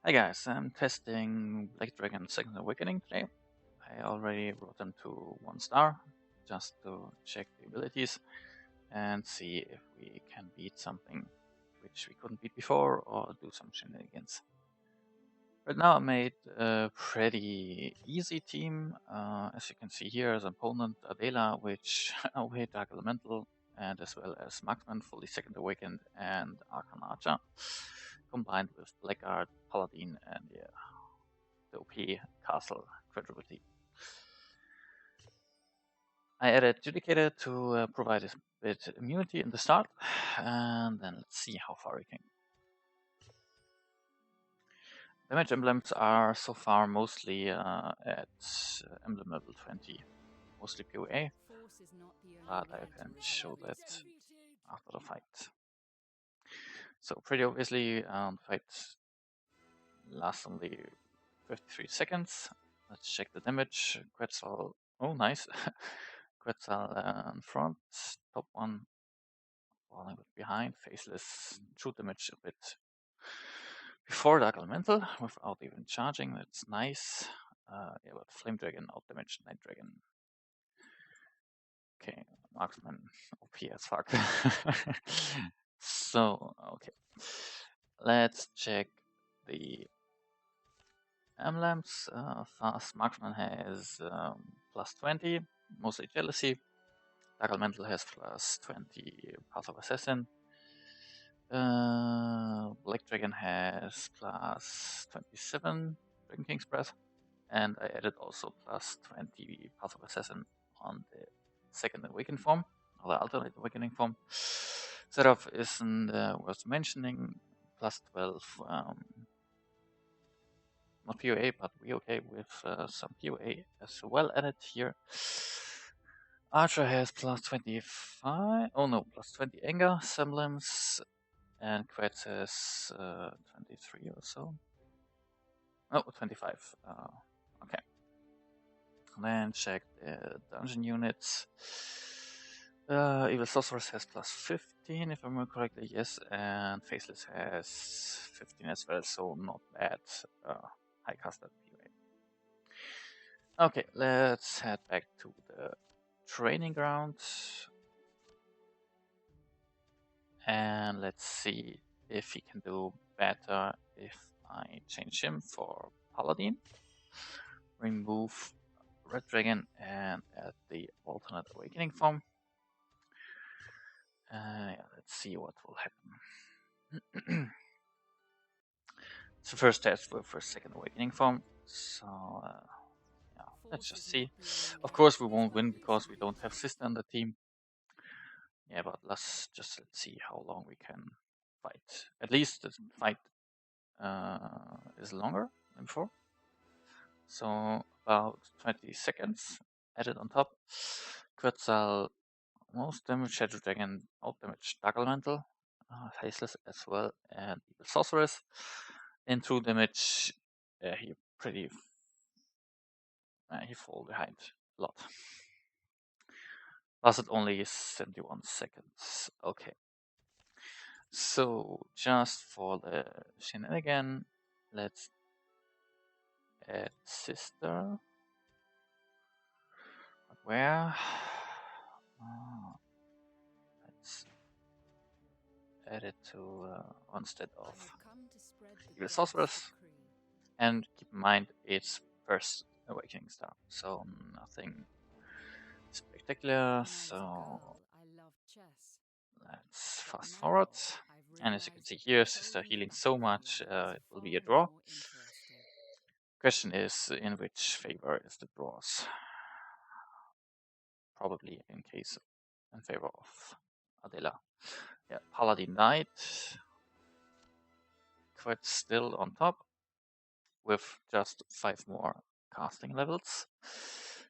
Hi guys, I'm testing Black Dragon Second Awakening today. I already wrote them to 1 star, just to check the abilities and see if we can beat something which we couldn't beat before or do some shenanigans. Right now I made a pretty easy team. As you can see here as opponent Adela, which away Dark Elemental, and as well as Marksman, fully Second Awakened, and Arcan Archer, combined with Blackguard, Paladin, and the OP Castle Credibility. I added Judicator to provide a bit immunity in the start, and then let's see how far we can. Damage emblems are so far mostly at emblem level 20, mostly PoE, but I can show that after the fight. So pretty obviously, the fight lasts only 53 seconds. Let's check the damage. Quetzal, oh nice. Quetzal in front, top one, falling a bit behind, faceless, true damage a bit before Dark Elemental without even charging. That's nice. Yeah, but Flame Dragon out damage Night Dragon. Okay, Marksman OP as fuck. So, okay. Let's check the emblems. Fast Marksman has plus 20, mostly Jealousy. Dark Elemental has plus 20, Path of Assassin. Black Dragon has plus 27, Dragon King's Breath, and I added also plus 20 Path of Assassin on the second awakened form, or the alternate awakening form. Setup isn't worth mentioning, plus 12, not PoE, but we okay with some PoE as well added here. Archer has plus 25, oh no, plus 20 anger, semblance, and Quetz has 23 or so. Oh, 25. Okay. Then check the dungeon units. Evil Sorceress has plus 15, if I remember correctly, yes, and Faceless has 15 as well, so not bad. High casted PoE. Okay, let's head back to the training ground. And let's see if he can do better if I change him for Paladin. Remove Red Dragon and add the alternate awakening form. Yeah, let's see what will happen. It's the first test for second awakening form, so yeah, let's just see. Of course, we won't win because we don't have sister on the team. Yeah, but let's see how long we can fight. At least the fight is longer than before. So about 20 seconds added on top. Quetzal most damage, Shadow Dragon out damage, Dark Elemental, Faceless as well, and Evil Sorceress. In true damage, he pretty he fall behind a lot. Lasted only 71 seconds. Okay. So just for the shenanigan, let's add sister. But where? Let's add it to instead of Evil Sorceress. And keep in mind it's first awakening star, so nothing spectacular. So let's fast forward. And as you can see here, sister healing so much, it will be a draw. Question is, in which favor is the draws? Probably in favor of Adela. Yeah, Paladin died. Quite still on top with just 5 more casting levels.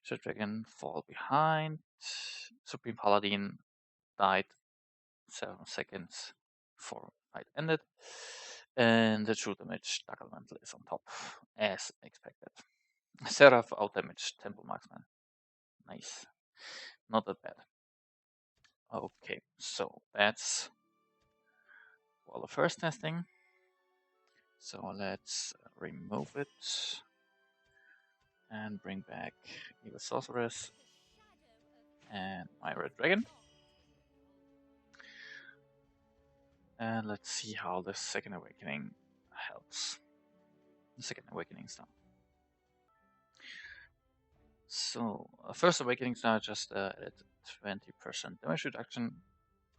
Shadow Dragon fall behind. Supreme Paladin died 7 seconds before fight ended. And the true damage Dark Elemental is on top, as expected. Seraph out damage Temple Marksman. Nice. Not that bad. Okay, so that's for the first testing. So let's remove it and bring back Evil Sorceress and my Red Dragon. And let's see how the Second Awakening helps. The Second Awakening Star. So, First Awakening Star just added 20% damage reduction,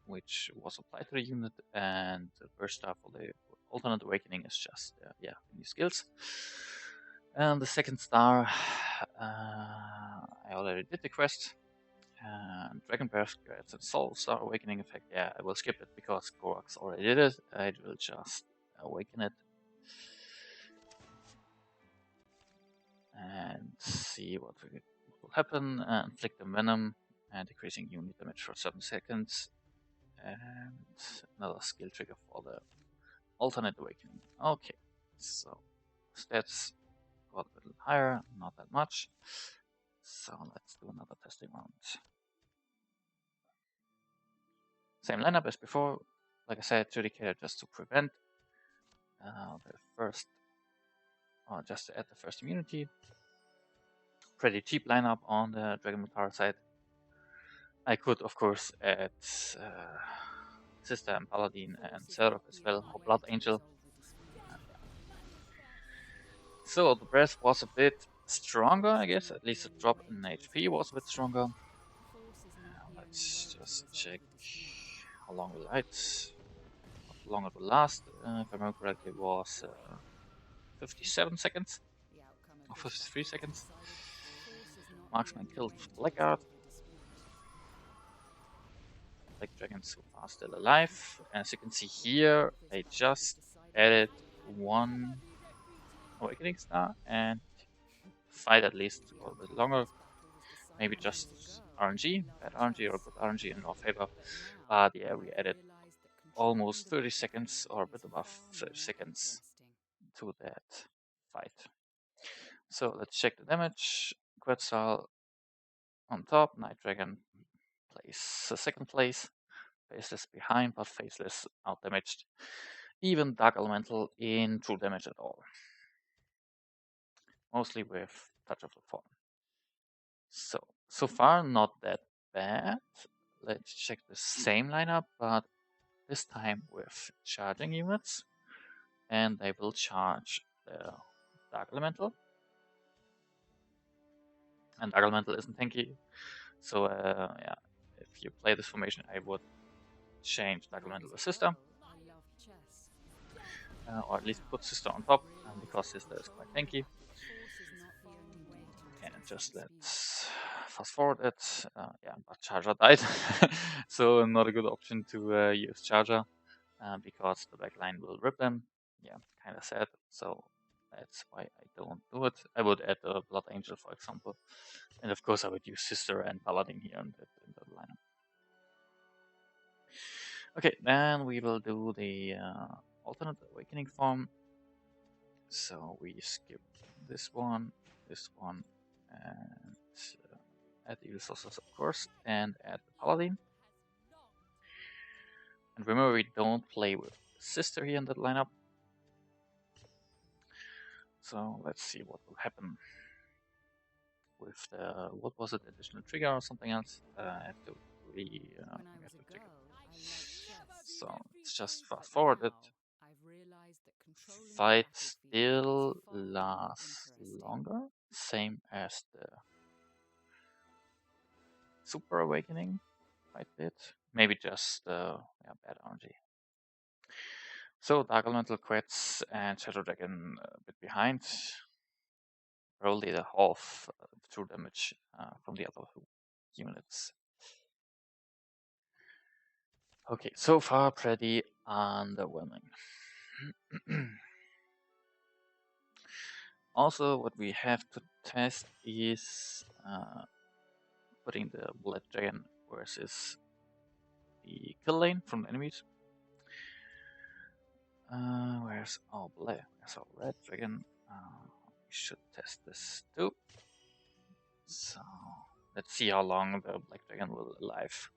which was applied to the unit, and the first star for the alternate awakening is just new skills. And the second star, I already did the quest. Dragon Breath gets a Soul Star Awakening effect. Yeah, I will skip it because Gorax already did it. I will just awaken it and see what will happen. Inflict the Venom and decreasing unit damage for 7 seconds. And another skill trigger for the alternate awakening. Okay, so stats got a little higher, not that much. So let's do another testing round. Same lineup as before. Like I said, dedicated just to prevent the first, or just to add the first immunity. Pretty cheap lineup on the Dragon Mutara side. I could, of course, add Sister and Paladin and Seraph as well, or Blood Angel. So the breath was a bit stronger, I guess. At least the drop in HP was a bit stronger. Let's just check how long will how long it will last. If I remember correctly, it was 57 seconds or 53 seconds. Marksman killed Blackguard. Black Dragon so far still alive. As you can see here, I just added one Awakening Star and fight at least a little bit longer. Maybe just RNG, bad RNG or good RNG in our favor. But yeah, we added almost 30 seconds or a bit above 30 seconds to that fight. So let's check the damage. Quetzal on top, Night Dragon plays second place. Faceless behind, but Faceless outdamaged. Even Dark Elemental in true damage at all. Mostly with Touch of the Form. So far not that bad. Let's check the same lineup, but this time with charging units. And they will charge the Dark Elemental. And Dark Elemental isn't tanky. So yeah, if you play this formation, I would change Dark Elemental to Sister. Or at least put Sister on top, because Sister is quite tanky. And just let's fast forward it. Yeah, but Charger died. So not a good option to use Charger, because the backline will rip them. Yeah, kind of sad. So that's why I don't do it. I would add a Blood Angel, for example. And of course I would use Sister and Paladin here in the lineup. Okay, then we will do the alternate awakening form. So we skip this one, and add Evil Sorceress, of course, and add the Paladin. And remember, we don't play with Sister here in that lineup. So let's see what will happen with the, what was it, additional trigger or something else? I have to check it. So let's just fast forward it. Fight still lasts longer, same as the Super Awakening fight did. Maybe just bad RNG. So Dark Elemental quits and Shadow Dragon a bit behind. Roll the half true damage from the other units. Okay, so far pretty underwhelming. Also, what we have to test is putting the Blood Dragon versus the kill lane from the enemies. Where's our Red Dragon? We should test this too. So let's see how long the Black Dragon will alive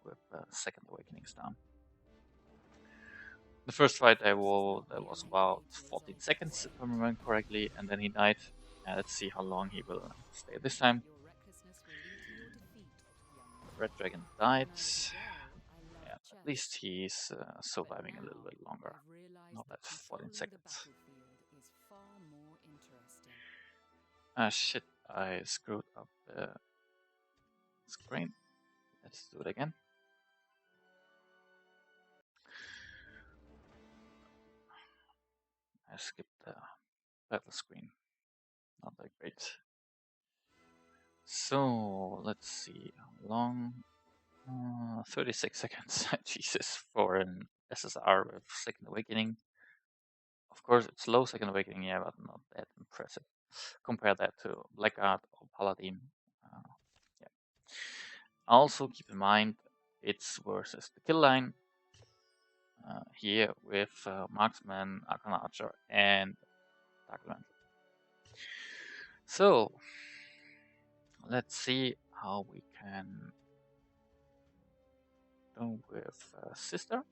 with Second Awakening Star. The first fight that was about 14 seconds, if I remember correctly, and then he died. Let's see how long he will stay this time. Red Dragon died. Yeah, at least he's surviving a little bit longer. Not at 14 seconds. Ah, shit, I screwed up the screen. Let's do it again. I skipped the battle screen. Not that great. So, let's see how long. 36 seconds. Jesus, for an SSR with Second Awakening. Of course, it's low Second Awakening, yeah, but not that impressive. Compare that to Blackguard or Paladin. Yeah. Also, keep in mind it's versus the kill line here with Marksman, Arcana Archer, and Dark Elemental. So, let's see how we can do with Sister.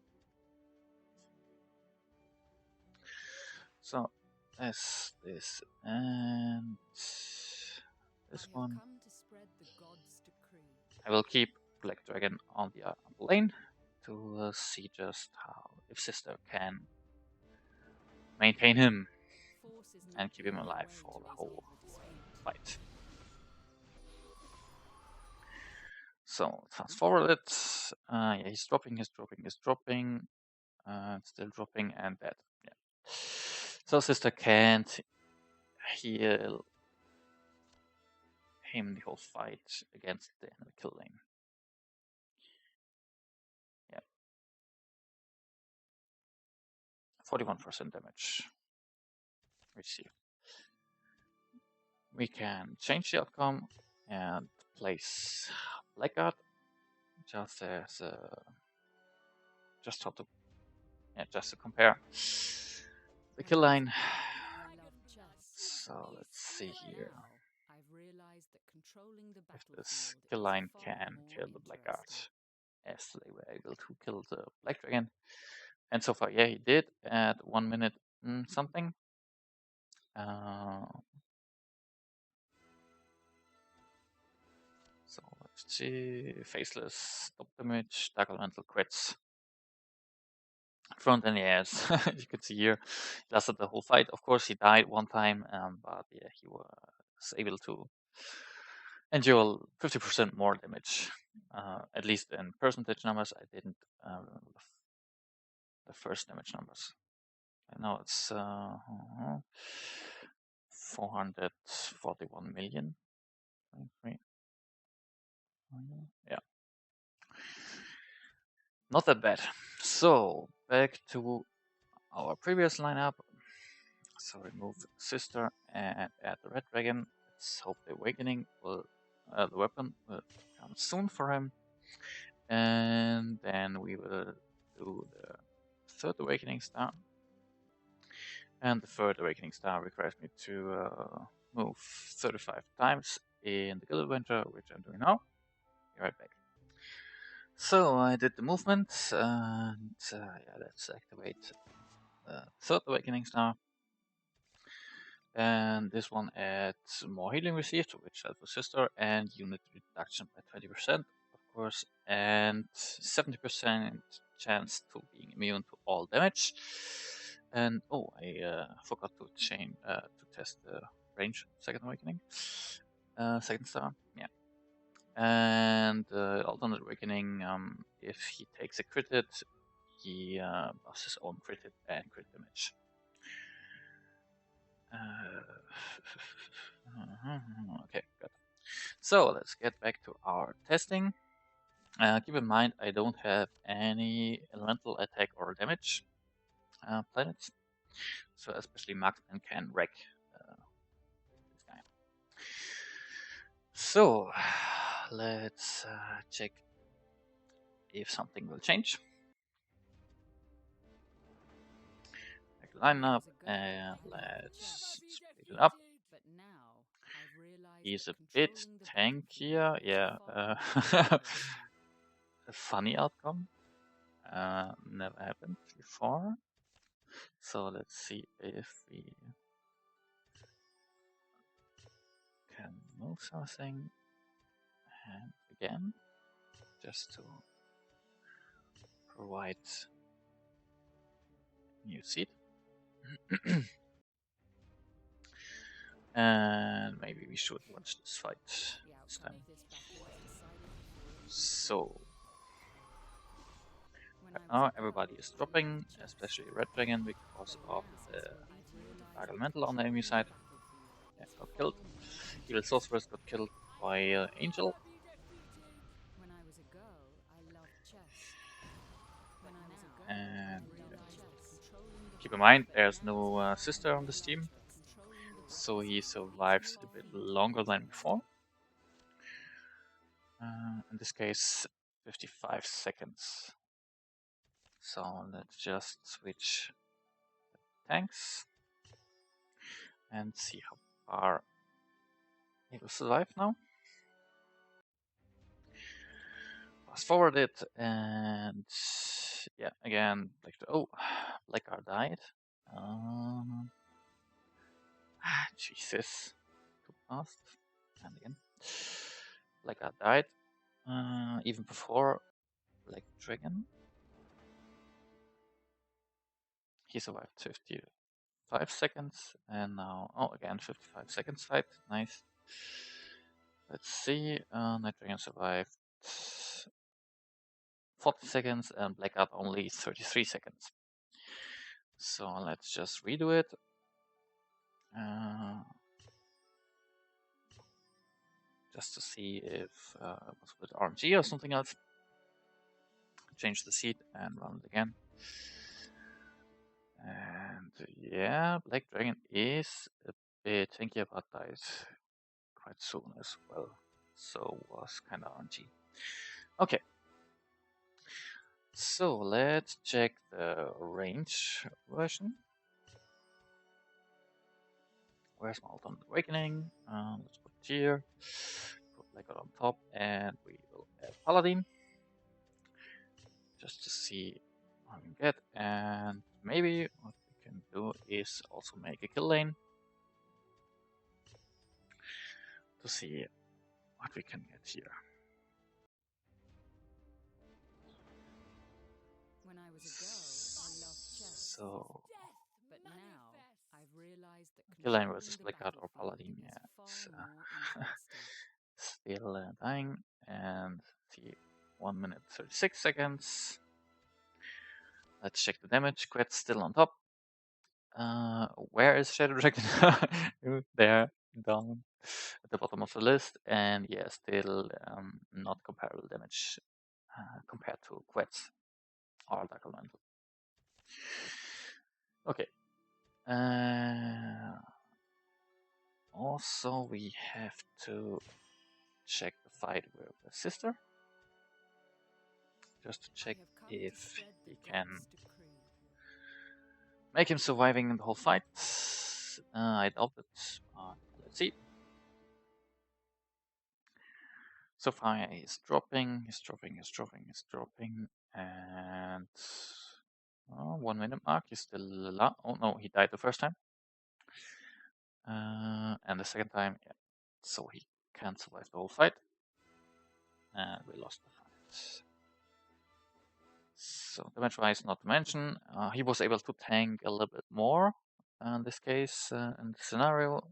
So, this and this one. I will keep Black Dragon on the lane to see just how, if Sister can maintain him and keep him alive for the whole fight. So, fast forward it. Yeah, he's dropping, still dropping, and that. Yeah. So, Sister can't heal him the whole fight against the enemy kill lane. Yeah. 41% damage received. We can change the outcome and place Blackguard just as just to compare the kill line. So let's see here if this kill line can kill the Blackguard, as they were able to kill the Black Dragon. And so far, yeah, he did at 1 minute something. So let's see, Faceless, top damage, Dark Elemental crits. Front and yes, as you can see here, he lasted the whole fight. Of course, he died one time, but yeah, he was able to endure 50% more damage, at least in percentage numbers. I didn't remember the first damage numbers. I know it's 441 million. Yeah. Not that bad. So, back to our previous lineup. So, remove Sister and add the Red Dragon. Let's hope the Awakening will, the weapon will come soon for him. And then we will do the third Awakening Star. And the third Awakening Star requires me to move 35 times in the Guild Adventure, which I'm doing now. Be right back. So I did the movement, and yeah, let's activate the third Awakening Star. And this one adds more healing received, which helps with Sister, and unit reduction by 20%, of course, and 70% chance to being immune to all damage. And oh, I forgot to change to test the range second awakening, second star, yeah. And alternate awakening, if he takes a crit hit, he buffs his own crit hit and crit damage. Okay, good. So let's get back to our testing. Keep in mind, I don't have any elemental attack or damage planets, so especially Marksman can wreck this guy. So let's check if something will change. Make a lineup and let's split it up. He's a bit tankier, yeah. A funny outcome. Never happened before. So let's see if we can move something. And again, just to provide new seed. And maybe we should watch this fight this time. So now everybody is dropping, especially Red Dragon, because of the Dark Elemental on the enemy side. Yeah, got killed. Evil Sorceress got killed by Angel. And keep in mind, there's no sister on this team, so he survives a bit longer than before. In this case, 55 seconds. So let's just switch tanks and see how far he will survive now. Fast forward it, and yeah, again, Blackguard died. Jesus, too fast. And again, Blackguard died. Even before Black Dragon, he survived 55 seconds, and now, again, 55 seconds fight. Nice. Let's see. Night Dragon survived 40 seconds, and Blackguard only 33 seconds. So let's just redo it. Just to see if it was with RNG or something else. Change the seed and run it again. And yeah, Black Dragon is a bit tanky, but died quite soon as well. So was kind of RNG. Okay. So let's check the range version. Where's my Ultimate Awakening? Let's put it here. Put Blackguard on top, and we will add Paladin. Just to see what we get, and maybe what we can do is also make a kill lane to see what we can get here. So kill lane versus Blackguard or Paladin, yeah, it's still dying, and see 1 minute 36 seconds. Let's check the damage. Quet's still on top. Where is Shadow Dragon? There, down at the bottom of the list, and yeah, still not comparable damage compared to Quetz or Dark Elemental. Okay. Also, we have to check the fight with the sister, just to check if he can make him surviving the whole fight. I doubt it. Let's see. So far, he's dropping, and 1 minute mark. He's still alive. Oh no, he died the first time, and the second time, yeah. So he can't survive the whole fight, and we lost the fight. So damage-wise, not to mention, he was able to tank a little bit more. In this case, in the scenario,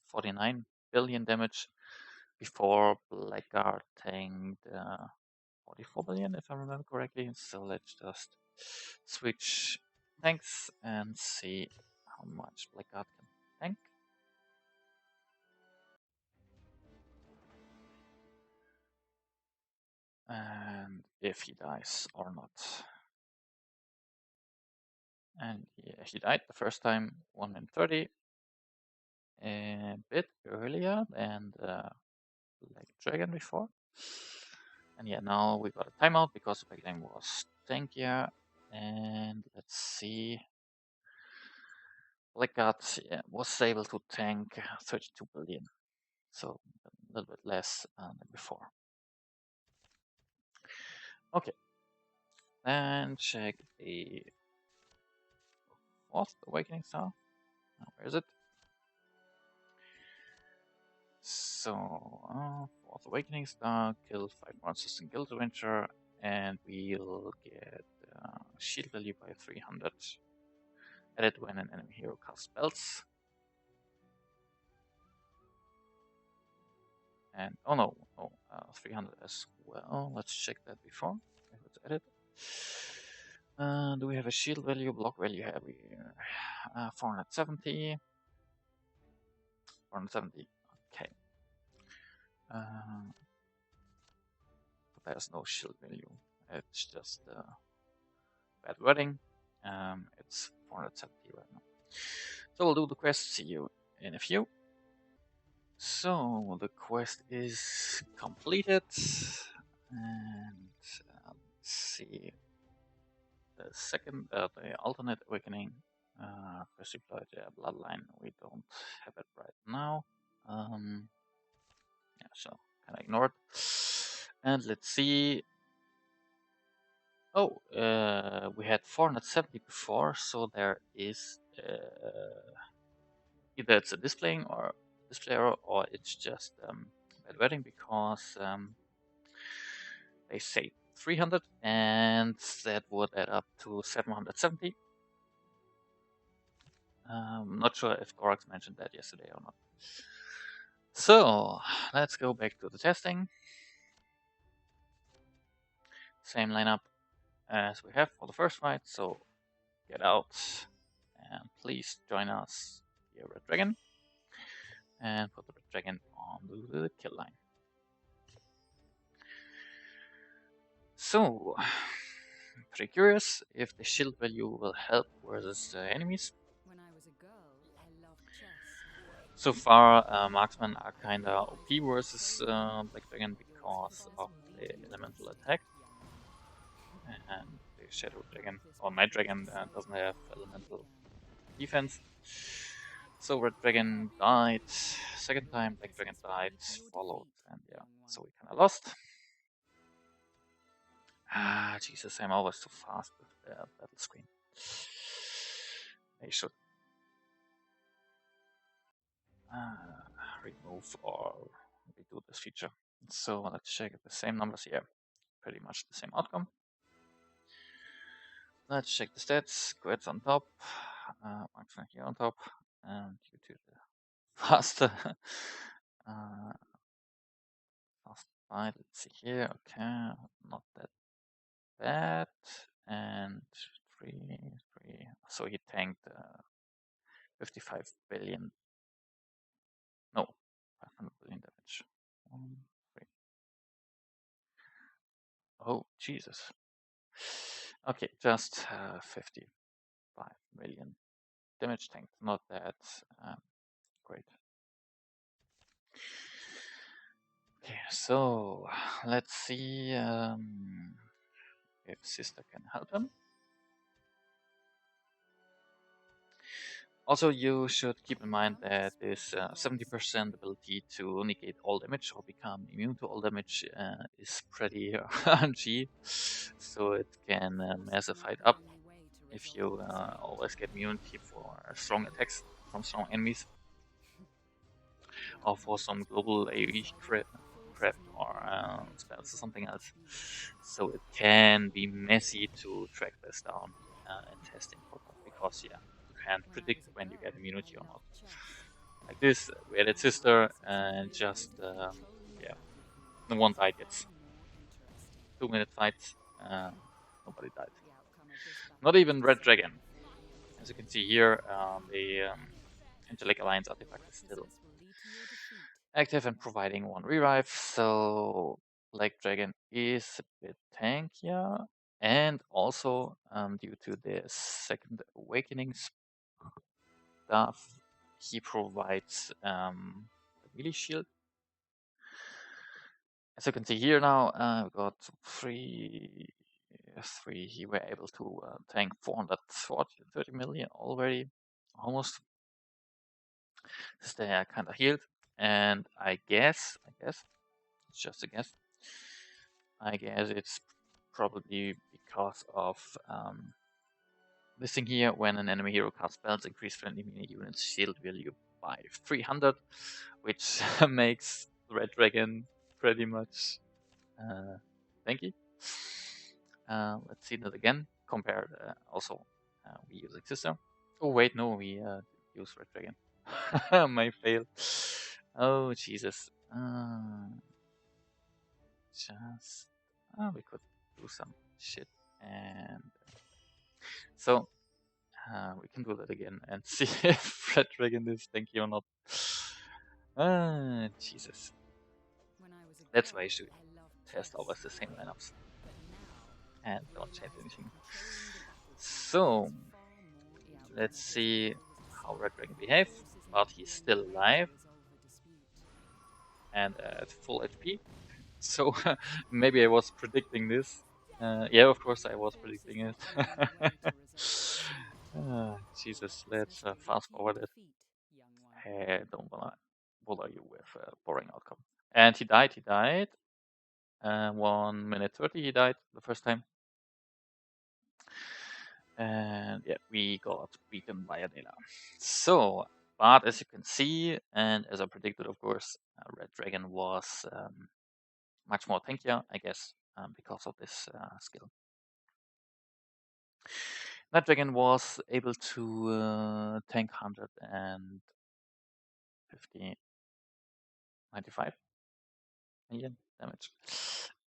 49 billion damage before Blackguard tanked 44 billion, if I remember correctly. So let's just switch tanks and see how much Blackguard can tank. And if he dies or not. And yeah, he died the first time, 1 minute 30. A bit earlier than the Black Dragon before. And yeah, now we got a timeout because the Black Dragon was tankier. And let's see. Blackguard was able to tank 32 billion. So a little bit less than before. Okay. Then check the fourth awakening star. Where is it? So, fourth awakening star, kill 5 monsters in Guild Adventure, and we'll get shield value by 300. Added when an enemy hero casts spells. And oh no, 300 as well. Let's check that before. Let's edit. Do we have a shield value, block value? Have we 470? 470. Okay. But there's no shield value. It's just bad wording. It's 470 right now. So we'll do the quest. See you in a few. So the quest is completed, and let's see the second, the alternate awakening. First deployed bloodline. We don't have it right now. Yeah, so kind of ignore it. And let's see. Oh, we had 470 before, so there is either it's a displaying or display error, or it's just bad wording because they say 300, and that would add up to 770. Not sure if Gorax mentioned that yesterday or not. So let's go back to the testing. Same lineup as we have for the first fight. So get out and please join us here, Red Dragon, and put the Red Dragon on the kill line. So, pretty curious if the shield value will help versus enemies. When I was a girl, I loved chess. So far, marksmen are kinda OP versus Black Dragon because of the elemental attack. And the Shadow Dragon, or Night Dragon, doesn't have elemental defense. So Red Dragon died, second time Black Dragon died, followed, and yeah, so we kinda lost. Ah, Jesus, I'm always too fast with the battle screen. I should remove or redo this feature. So let's check the same numbers here. Pretty much the same outcome. Let's check the stats. Grids on top, marksman here on top, and due to the faster fast fight, let's see here. Okay, not that bad. And 3. So he tanked 55 billion. No, 500 billion damage. 1, 3. Oh, Jesus. Okay, just 55 million damage tanked. Not that great. Okay, so let's see if Sister can help him. Also, you should keep in mind that this 70% ability to negate all damage or become immune to all damage is pretty RNG, so it can mess a fight up if you always get immunity for strong attacks from strong enemies, or for some global AoE crap or spells or something else. So it can be messy to track this down in testing because yeah, you can't predict when you get immunity or not. Like this, we added Sister and just yeah, no one died yet. 2-minute fights, nobody died. Not even Red Dragon. As you can see here, the Angelic Alliance artifact is still active and providing 1 revive, so Black Dragon is a bit tankier, and also due to the second awakening stuff, he provides the melee shield. As you can see here now, we got 3. He were able to tank 430 million already, almost. They are kind of healed, and I guess it's just a guess. I guess it's probably because of this thing here. When an enemy hero casts spells, increase friendly melee units shield value by 300, which makes Red Dragon pretty much tanky. Let's see that again. Compare also we use Exister. Oh wait, no, we use Red Dragon. My fail. Oh Jesus. Just we could do some shit, and so we can do that again and see if Red Dragon is tanky or not. Jesus. When I was a That's why girl, I should I loved test chess, always the same lineups but now and I don't change realize anything. controlling the battlefield So is far more. Yeah, when let's I was a see girl, I was how a Red son. Dragon behave. Force is But not the he's only still way to alive resolve a dispute. and at full HP. So maybe I was predicting this. Yeah, of course I was Force is predicting it. not the only way to resolve a dispute. Jesus, This let's must be the fast key forward to it. defeat, young one. I don't wanna bother you with a boring outcome. And he died. He died. 1 minute 30. He died the first time. And yeah, we got beaten by Adela. So, but as you can see, and as I predicted, of course, Red Dragon was much more tankier, I guess, because of this skill. Red Dragon was able to tank 150, 95 million damage,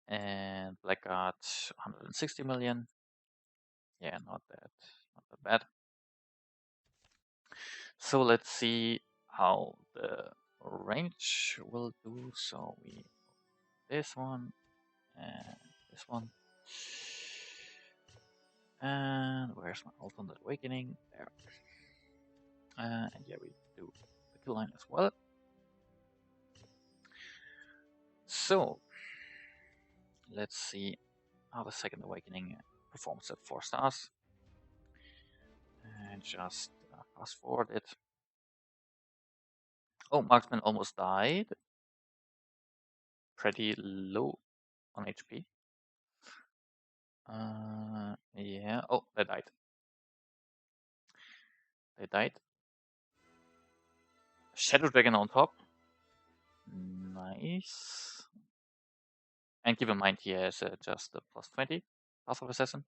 and Blackguard 160 million. Yeah, not that bad. So let's see how the range will do. So we this one and this one. And where's my alternate awakening? There. And yeah, we do the kill line as well. So let's see how the second awakening performs at 4 stars. And just fast forward it. Oh, Marksman almost died. Pretty low on HP. Yeah. Oh, they died. They died. Shadow Dragon on top. Nice. And keep in mind he has just a plus 20 Path of Assassin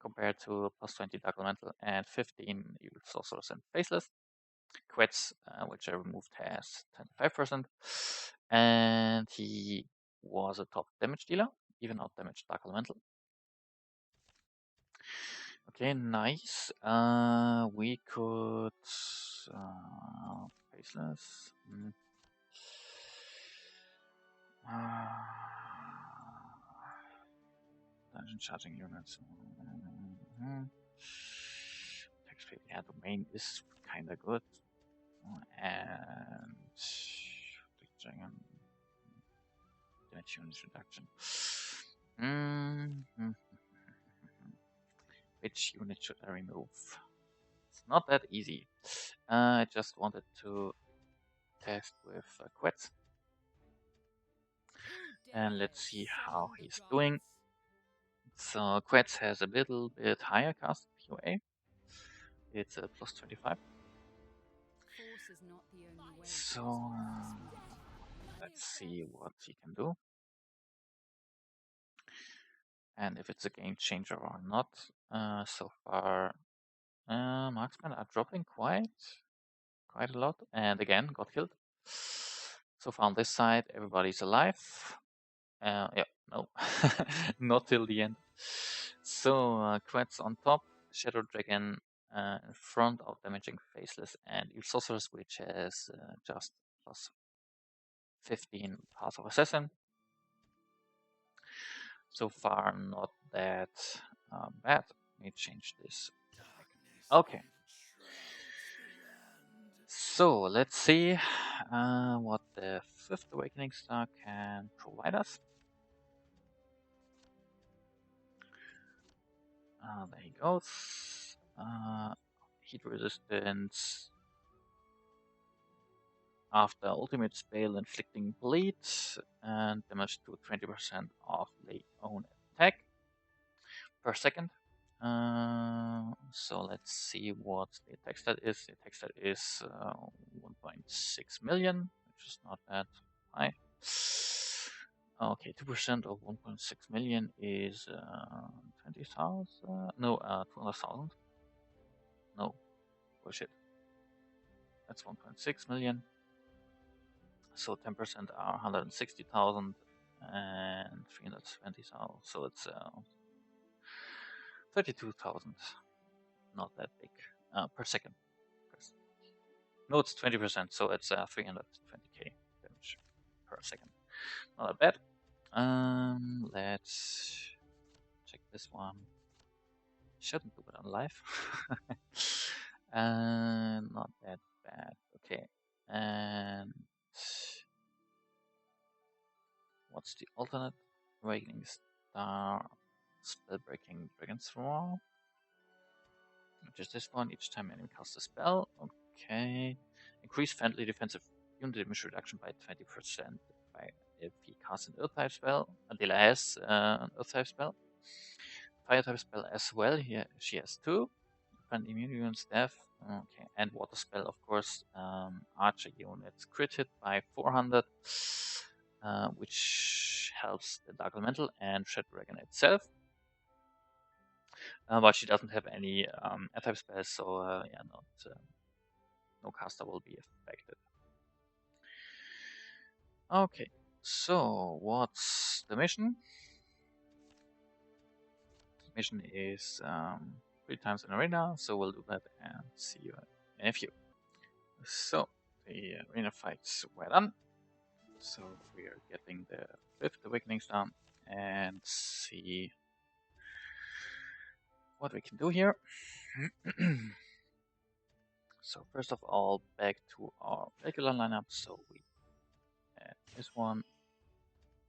compared to plus 20 Dark Elemental and 15 Evil Sorcerers and Faceless. Quetz, which I removed, has 25%. And he was a top damage dealer, even out damage Dark Elemental. Okay, nice. We could Faceless. Dungeon charging units. Text field, yeah, domain is kinda good. And dragon damage unit reduction. Which unit should I remove? It's not that easy. I just wanted to test with Quetz. And let's see how he's doing. So Quetz has a little bit higher cast POA. It's a plus 25. So let's see what he can do. And if it's a game changer or not. So far, marksmen are dropping quite a lot. And again, got killed. So far on this side, everybody's alive. Yeah, no, not till the end. So Quetz on top, Shadow Dragon in front of damaging Faceless, and Evil Sorceress, which has just plus 15 Path of Assassin. So far, not that bad. Let me change this. Okay. So let's see what the fifth awakening star can provide us. There he goes. Heat resistance after ultimate spell inflicting bleed and damage to 20% of the own attack. per second. So let's see what the attack stat is. The attack stat is 1.6 million, which is not that high. Okay, 2% of 1.6 million is 20,000. No, 200,000. No, bullshit. That's 1.6 million. So 10% are 160,000 and 320,000. So it's 32,000. Not that big per second. No, it's 20%, so it's 320k damage per second. Not that bad. Let's check this one. Shouldn't do it on live. Not that bad. Okay. And what's the alternate? Awakening Star, Spellbreaking Dragon's Roar. Which is this one. Each time enemy casts a spell. Okay. Increase friendly defensive unit damage reduction by 20% by if he casts an Earth type spell. Adela has an Earth type spell. Fire type spell as well. Here she has two. Friendly immune units death. Okay, and water spell, of course. Archer units crit hit by 400, which helps the Dark Elemental and Shed Dragon itself. But she doesn't have any type spells, so yeah, no caster will be affected. Okay, so what's the mission? The mission is 3 times an arena, so we'll do that and see you in a few. So the arena fights were done. So we are getting the 5th awakenings done and see what we can do here. So first of all, back to our regular lineup. So we add this one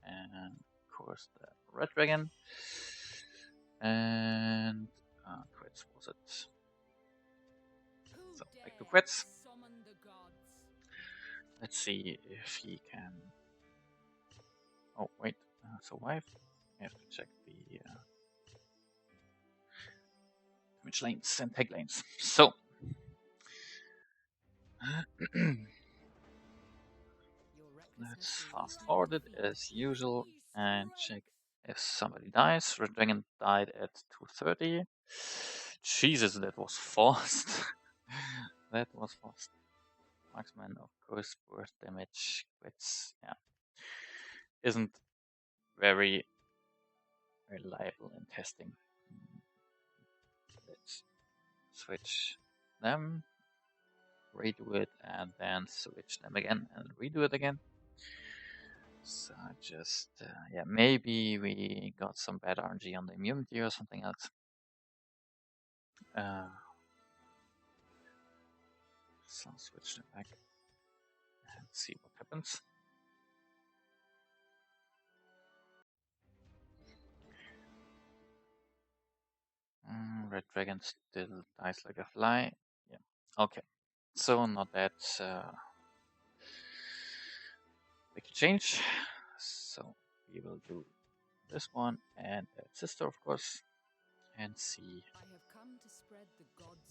and of course the red dragon and crits was it. So back to crits. Let's see if he can. Oh wait, survive. I have to check the damage lanes and tag lanes. So let's fast forward it as usual and check if somebody dies. Red Dragon died at 230. Jesus, that was fast. That was fast. Marksman, of course, burst damage, which yeah, isn't very reliable in testing. Let's switch them, redo it, and then switch them again and redo it again. So just, yeah, maybe we got some bad RNG on the immunity or something else. So switch them back and see what happens. Red Dragon still dies like a fly. Yeah, okay. So not that big change. So we will do this one and sister, of course, and see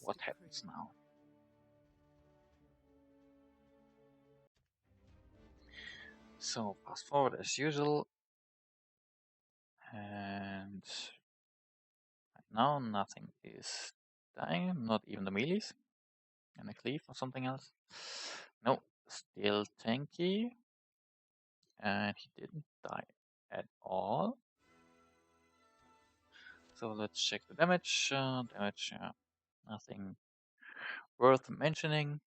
what happens now. So fast forward as usual, and right now nothing is dying, not even the melees, and a cleave or something else. No, still tanky, and he didn't die at all. So let's check the damage. Damage, nothing worth mentioning.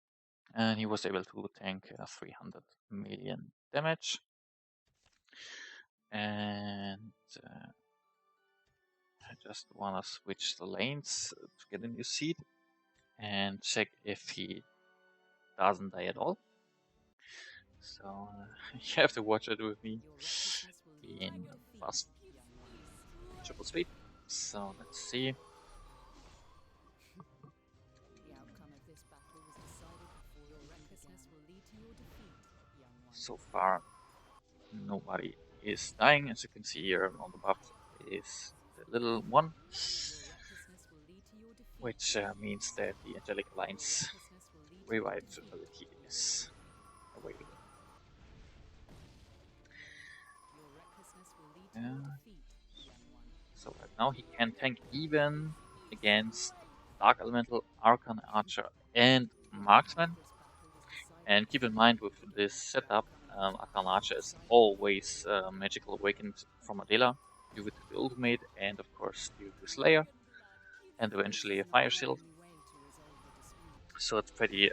And he was able to tank 300 million damage. And I just want to switch the lanes to get a new seed and check if he doesn't die at all. So you have to watch it with me in fast triple speed. So let's see. So far, nobody is dying. As you can see here on the buff is the the little one, which means that the Angelic Alliance revive ability is available. Yeah. So right now he can tank even against Dark Elemental, Archon Archer, and Marksman. And keep in mind with this setup, Archon Archer is always Magical Awakened from Adela due to the ultimate, and of course due to Slayer, and eventually a Fire Shield. So it's pretty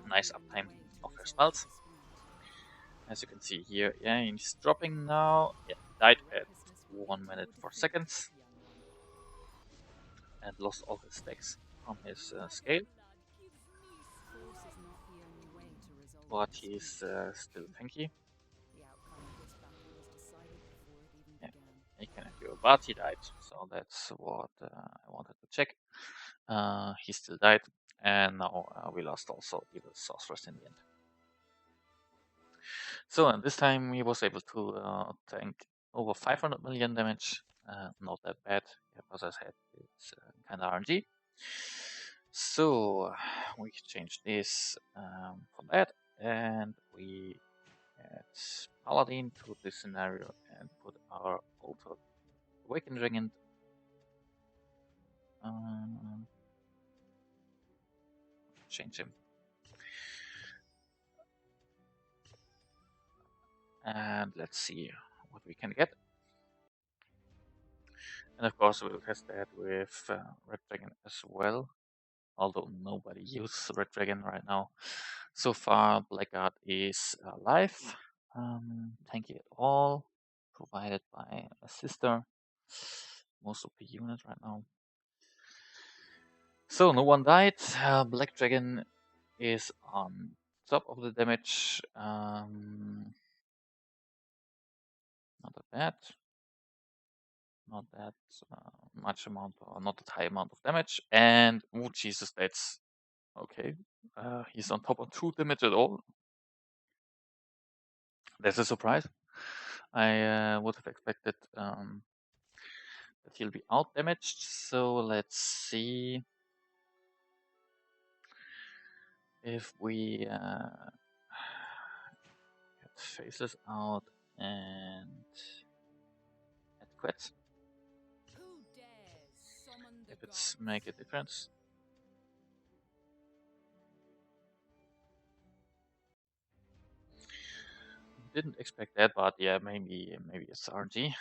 nice uptime of her spells. As you can see here, yeah, he's dropping now. Yeah, died at 1 minute 4 seconds and lost all his stacks from his scale. But he's still tanky. Yeah, he can endure, but he died. So that's what I wanted to check. He still died, and now we lost also Evil Sorceress in the end. So and this time he was able to tank over 500 million damage. Not that bad, because I said it's kind of RNG. So we change this for that, and we add Paladin to this scenario and put our Altar Awakened Dragon. Change him. And let's see what we can get. And of course, we'll test that with Red Dragon as well. Although nobody uses Red Dragon right now. So far, Blackguard is alive. Tanky at all. Provided by a sister. Most OP unit right now. So no one died. Black Dragon is on top of the damage. Not that bad. Not that much amount, or not that high amount of damage. And oh Jesus, that's okay. He's on top of 2 damage at all. That's a surprise. I would have expected that he'll be out damaged. So let's see if we get faces out and add quets. If it's make a difference. Didn't expect that, but yeah, maybe it's RG.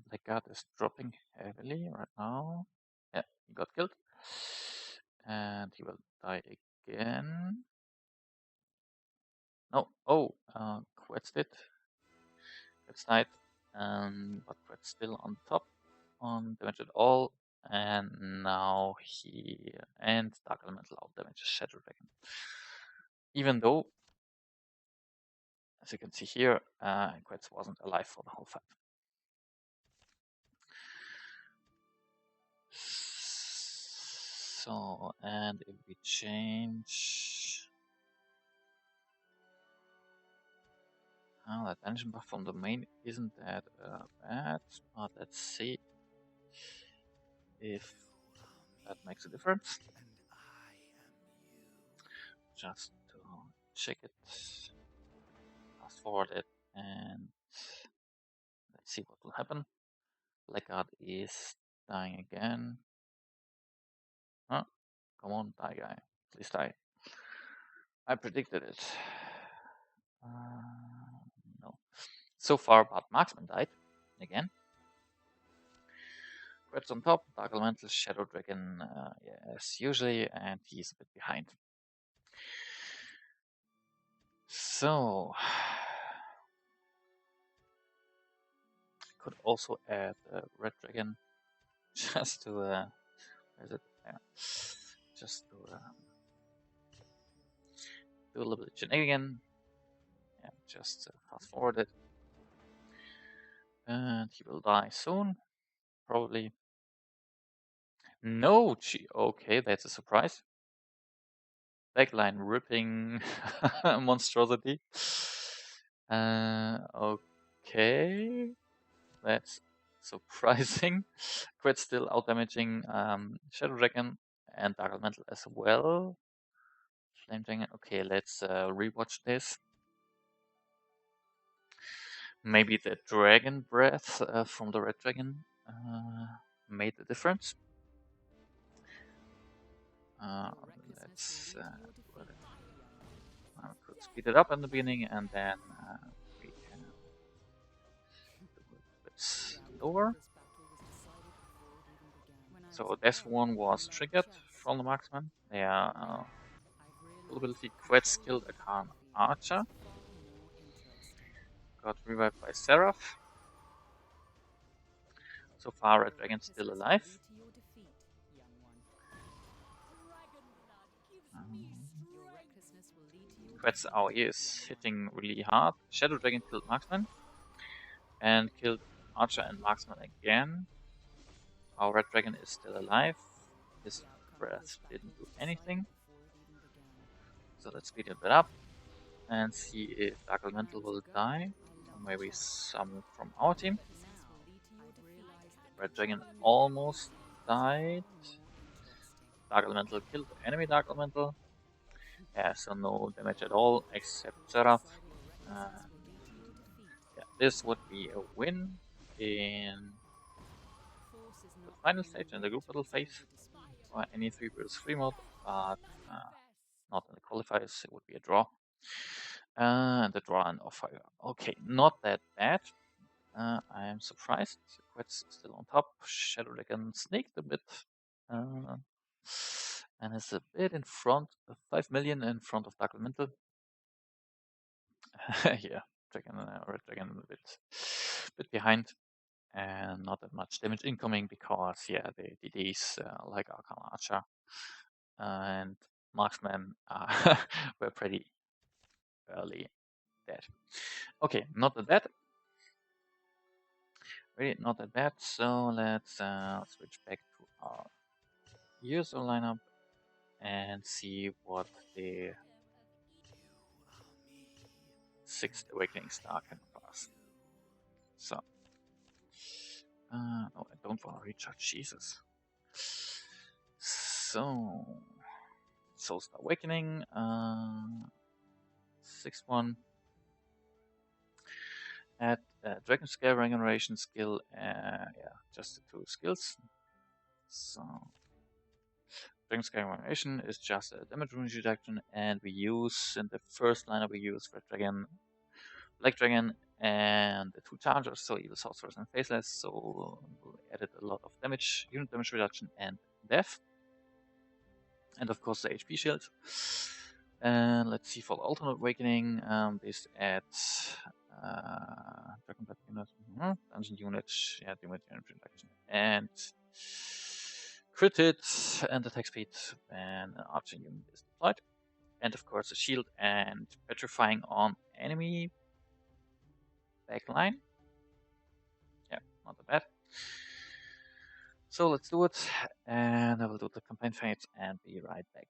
Blackguard is dropping heavily right now. Yeah, he got killed. And he will die again. No, oh, Quet's did. Quet's died. But Quet's still on top on damage at all. And now he and Dark Elemental out damages Shadow Dragon. Even though, as you can see here, Quetz wasn't alive for the whole fight. So, and if we change that engine buff from the main isn't that bad, but let's see if that makes a difference. Just to check it, fast forward it, and let's see what will happen. Blackguard is dying again. Huh? Come on, die guy. Please die. I predicted it. No. So far, but Marksman died again. Quet's on top, Dark Elemental, Shadow Dragon, yeah, as usually, and he's a bit behind. So, could also add Red Dragon, just to, where is it? Yeah. Just to do a little bit of shenanigans. Yeah, just fast forward it. And he will die soon, probably. No, okay, that's a surprise. Backline ripping monstrosity. Okay, that's surprising. Quite still out damaging Shadow Dragon and Dark Elemental as well. Flame Dragon. Okay, let's rewatch this. Maybe the Dragon Breath from the Red Dragon made a difference. Let's I could speed it up in the beginning, and then we can do it a bit slower. So this one was triggered from the marksman. They are full ability quite skilled Arcan Archer. Got revived by Seraph. So far, Red Dragon's still alive. Quet's AoE is hitting really hard. Shadow Dragon killed Marksman and killed Archer and Marksman again. Our Red Dragon is still alive. His breath didn't do anything. So let's speed it a bit up and see if Dark Elemental will die. Or maybe some from our team. Red Dragon almost died. Dark Elemental killed enemy Dark Elemental. Yeah, so no damage at all except Seraph. Yeah, this would be a win in the final stage, in the group battle phase, or any 3 vs 3 mode, but not in the qualifiers, it would be a draw. And the draw and off fire. Okay, not that bad. I am surprised. Quet's still on top. Shadow Dragon snaked a bit. And is a bit in front, 5 million in front of Dark Elemental. Yeah, Red Dragon a bit behind. And not that much damage incoming because, yeah, the DDs like Arcan Archer and Marksman were pretty early dead. Okay, not that bad. Really not that bad. So let's switch back to our user lineup and see what the 6th Awakening Star can pass. So, no, I don't want to recharge Jesus. So, Soulstar Awakening, 6th one. Add Dragon Scale Regeneration skill, yeah, just the 2 skills. So, Dragon Scale Regeneration is just a damage reduction, and we use, in the first lineup, we use Red Dragon, Black Dragon, and the 2 chargers, so Evil Sorcerers and Faceless, so we added a lot of damage, unit damage reduction, and death. And of course the HP shield. And let's see for the Alternate Awakening, this adds Dragon Blood unit, Dungeon unit, yeah, damage unit reduction, and crit hit and attack speed when an archer unit is deployed. And of course a shield and petrifying on enemy backline. Yeah, not that bad. So let's do it, and I will do the campaign phase and be right back.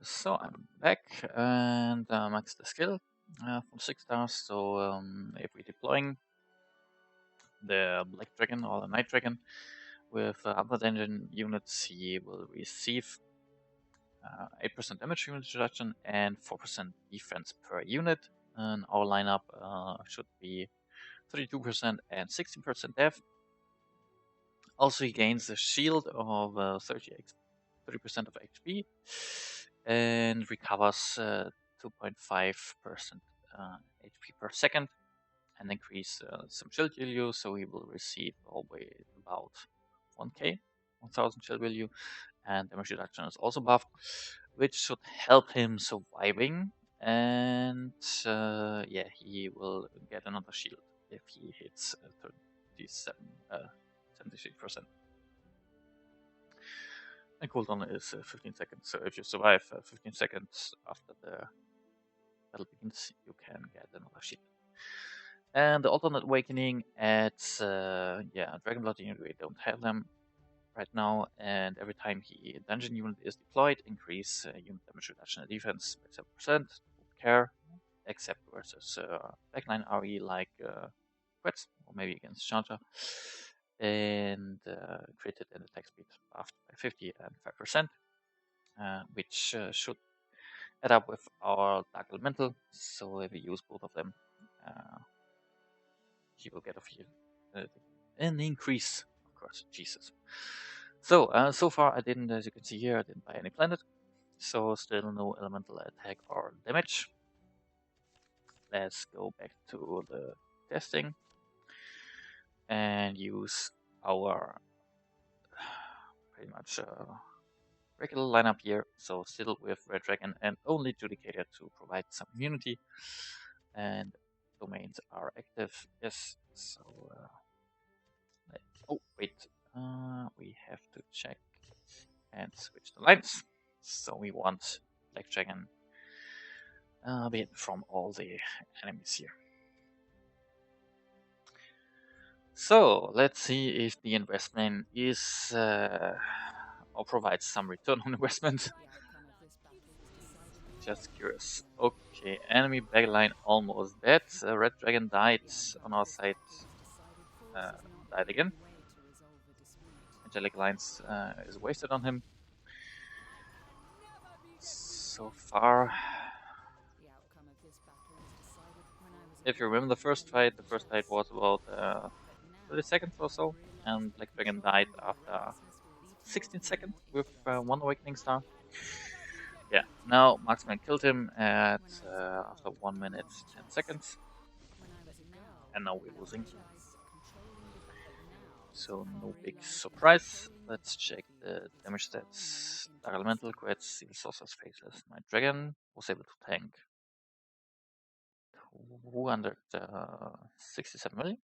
So I'm back, and max the skill from 6 stars. So if we're deploying the Black Dragon or the Night Dragon with other dungeon units, he will receive 8% damage unit reduction and 4% defense per unit. And our lineup should be 32% and 16% def. Also, he gains a shield of 30% of HP and recovers 2.5% HP per second, and increase some shield value, so he will receive always about 1k, 1000 shield value, and damage reduction is also buffed, which should help him surviving. And yeah, he will get another shield if he hits 76%. And cooldown is 15 seconds, so if you survive 15 seconds after the battle begins, you can get another shield. And the Alternate Awakening adds, yeah, Dragon Blood unit, we don't have them right now, and every time a dungeon unit is deployed, increase unit damage reduction and defense by 7%, don't care, except versus backline RE like quets, or maybe against Charger, and created an attack speed buffed by 50 and 5%, which should add up with our Dark Elemental. So if we use both of them, he will get an increase, of course. Jesus. So so far I didn't, as you can see here, I didn't buy any planet. So still no elemental attack or damage. Let's go back to the testing and use our pretty much regular lineup here. So still with Red Dragon and only Judicator to provide some immunity. And domains are active. Yes. So oh wait, we have to check and switch the lines. So we want Black Dragon from all the enemies here. So let's see if the investment is or provides some return on investment. Just curious. Okay, enemy backline almost dead. Red Dragon died on our side. Died again. Angelic Lines is wasted on him. So far, if you remember the first fight was about 30 seconds or so, and Black Dragon died after 16 seconds with one Awakening Star. Yeah, now Marksman killed him at after 1 minute 10 seconds, and now we're losing. So no big surprise. Let's check the damage stats. Dark Elemental, Quetz, Seal Saucers, Faceless. My Dragon was able to tank 267 million.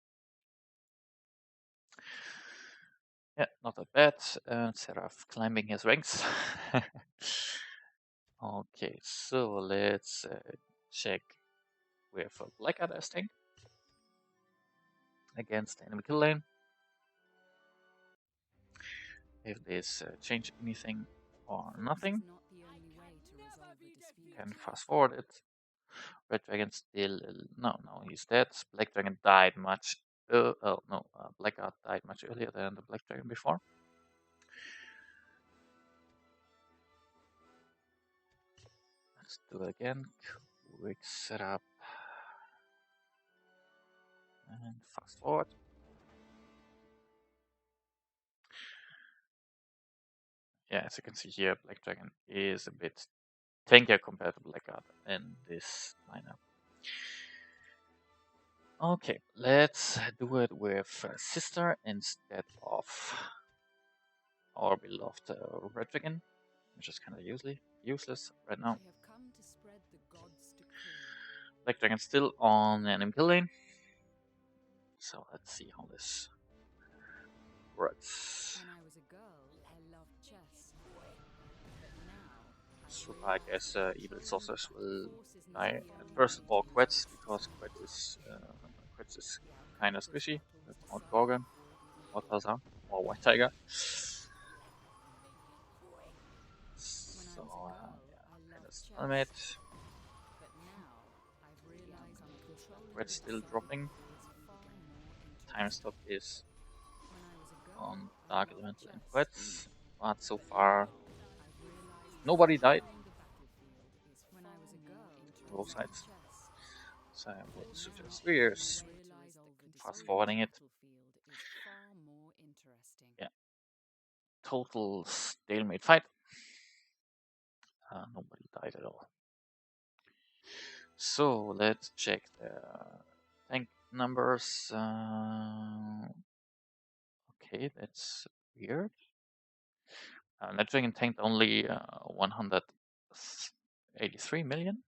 Yeah, not that bad. Seraph climbing his ranks. Okay, so let's check with Blackguard as tank against enemy kill lane. If this change anything or nothing, can fast forward it. Red Dragon still no, he's dead. Black Dragon died much. Blackguard died much earlier than the Black Dragon before. Let's do it again. Quick setup and fast forward. Yeah, as you can see here, Black Dragon is a bit tankier compared to Blackguard in this lineup. Okay, let's do it with Sister instead of our beloved Red Dragon, which is kind of useless right now. Black Dragon still on enemy kill lane. So let's see how this works. So I guess Evil Sorcerers will die at first, or Quetz, because Quetz is kind of squishy without Gorgon, or Tarzan, or White Tiger. So yeah, ultimate. Quetz still dropping. Time stop is on Dark Elemental and Quetz, but so far nobody died. Both sides. So I would suggest Spears. Fast forwarding it. Yeah. Total stalemate fight. Nobody died at all. So let's check the tank numbers. Okay, that's weird. Net Dragon tanked only 183 million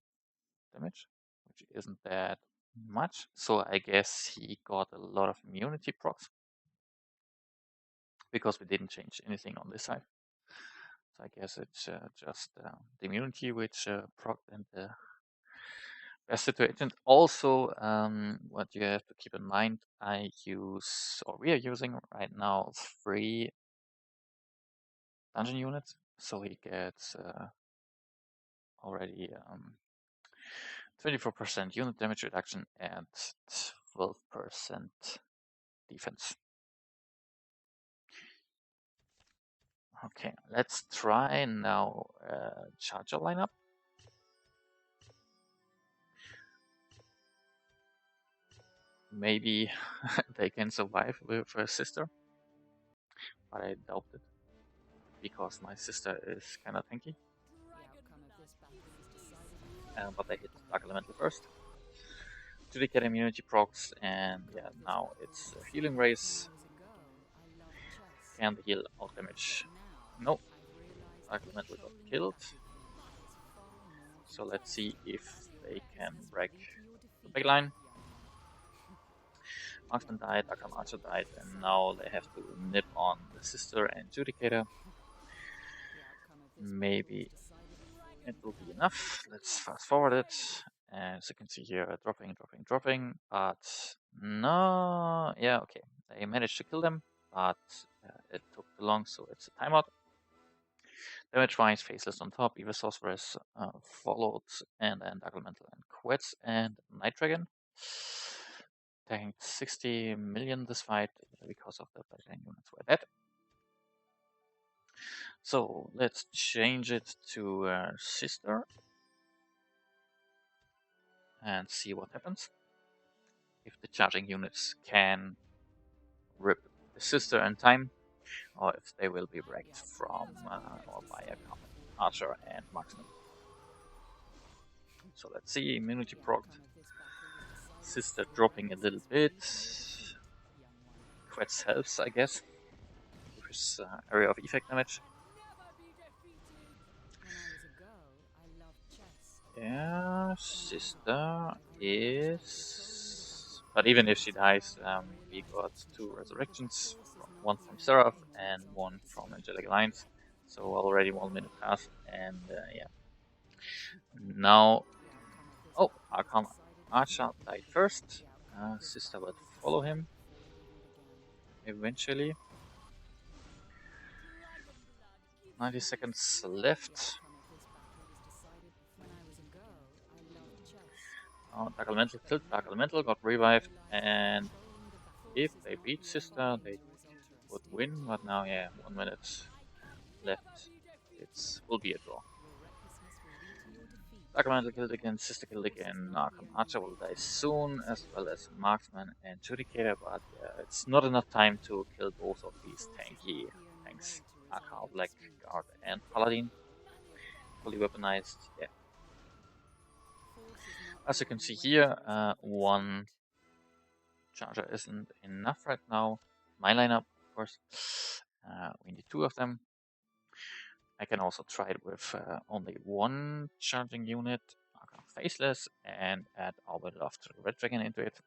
damage, which isn't that much. So I guess he got a lot of immunity procs because we didn't change anything on this side. So I guess it's just the immunity which procced and the best situation. Also, what you have to keep in mind, we are using right now 3 dungeon units, so he gets already 24% unit damage reduction and 12% defense. Okay, let's try now charger lineup. Maybe they can survive with a sister, but I doubt it because my sister is kind of tanky. But they hit Dark Elemental first. To get immunity procs, and yeah, now it's a healing race. Can heal out damage? No, Dark Elemental got killed. So let's see if they can wreck the backline. Marksman died, Arkham Archer died, and now they have to nip on the Sister and Judicator. Maybe it will be enough. Let's fast forward it. As you can see here, dropping, but no, yeah, okay. They managed to kill them, but it took too long, so it's a timeout. Damage-wise, Faceless on top, Evil Sorceress followed, and then Dark Elemental and Quetz and Night Dragon. Tanked 60 million this fight because of the backline units were dead. So let's change it to Sister and see what happens. If the charging units can rip the Sister in time, or if they will be wrecked from or by a common Archer and Marksman. So let's see, immunity procced. Sister dropping a little bit. Quetz helps, I guess, with his area of effect damage. Yeah, Sister is... But even if she dies, we got 2 resurrections, one from Seraph and one from Angelic Alliance. So already 1 minute passed, and yeah. Now, oh, Arkham Archer died first. Sister would follow him eventually. 90 seconds left. Dark Elemental killed Dark Elemental, got revived, and if they beat Sister, they would win, but now, yeah, 1 minute left. It will be a draw. Dark Elemental killed again, Sister killed again, Arkham Archer will die soon, as well as Marksman and Judicator, but it's not enough time to kill both of these tanky tanks. Arkham Blackguard and Paladin. Fully weaponized, yeah. As you can see here, 1 charger isn't enough right now. My lineup, of course. We need 2 of them. I can also try it with only 1 charging unit, Faceless, and add our beloved Red Dragon into it.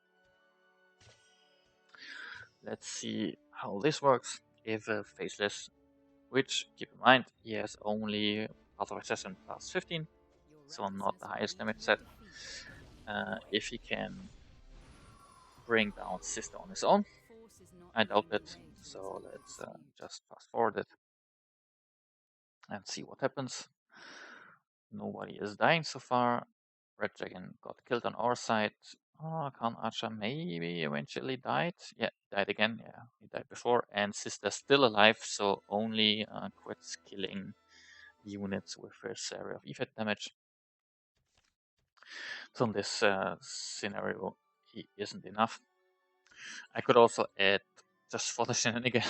Let's see how this works. If Faceless, which, keep in mind, he has only Path of Assassin plus 15, so not the highest damage set. If he can bring down Sister on his own, I doubt it, so let's just fast forward it and see what happens. Nobody is dying so far. Red Dragon got killed on our side. Oh, Khan Archer maybe eventually died. Yeah, he died again. Yeah, he died before. And Sister's still alive, so only quits killing units with his area of effect damage. So in this scenario, he isn't enough. I could also add, just for the shenanigan,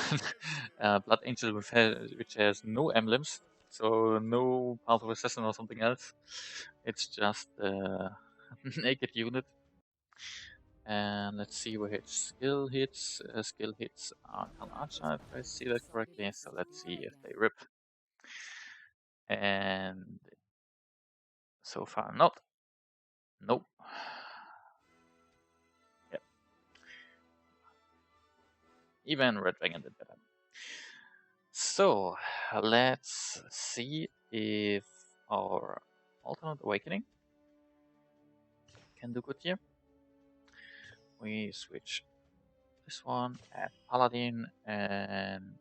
Blood Angel which has no emblems, so no Path of Assassin or something else. It's just a naked unit. And let's see where his skill hits. Skill hits Arcan Archer, if I see that correctly. So let's see if they rip. And so far, not. Nope. Yep. Even Red Dragon did better. So let's see if our alternate awakening can do good here. We switch this one, add Paladin, and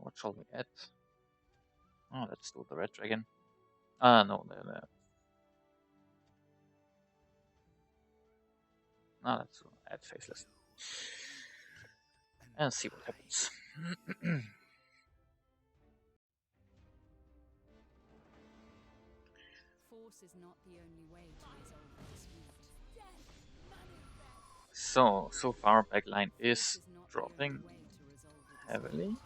what shall we add? Oh, let's do the Red Dragon. No, Now let's add faceless and see what happens. Force is not the only way to resolve a dispute. So far backline Force is is not the only dropping way to resolve a dispute. heavily. When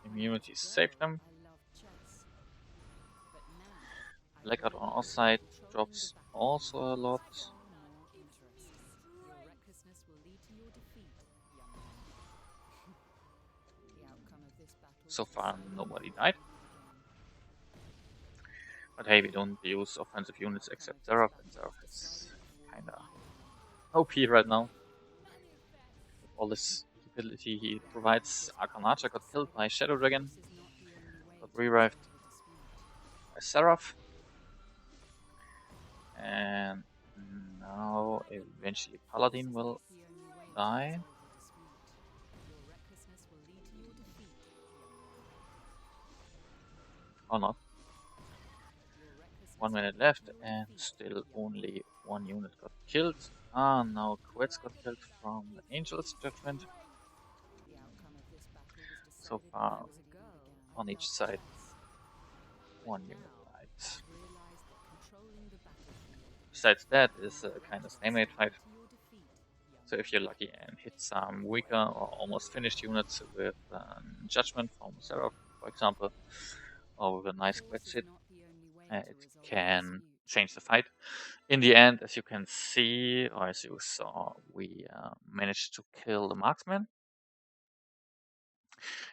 I Immunity was a saved girl, them. I loved chess. But now I Blackout on our realize side that controlling the drops battlefield also a lot. is far more interesting. Your recklessness will lead to your defeat, young man. The outcome of this battle So is far decided nobody before died. we begin. But hey, we don't use offensive The units outcome except of this Seraph, and battle Seraph is is decided before we kinda begin. OP right now. With all this ability he provides. Arcanacha got killed by Shadow Dragon, Force is not the only way got to revived resolve a dispute. by Seraph. And now eventually Paladin will The only way to die. resolve a dispute. Your recklessness will lead to your defeat, young man. Or not. Your recklessness 1 will minute lead to left your and defeat, still young only man. one unit got killed. Ah, now Quetz got killed from the Angel's Judgment. The outcome of this battle was So decided far before we began. on I each loved side, chess, but one unit now died. I've realized that controlling the battlefield is Besides that far is a more kind of interesting. stalemate fight. To your defeat, young So if you're man. lucky and hit some weaker or almost finished units with Judgment from Seraph, for example, or with a nice Force Quetz is hit, not the only way to it resolve a can dispute. change the fight. In the end, as you can see, or as you saw, we managed to kill the marksman.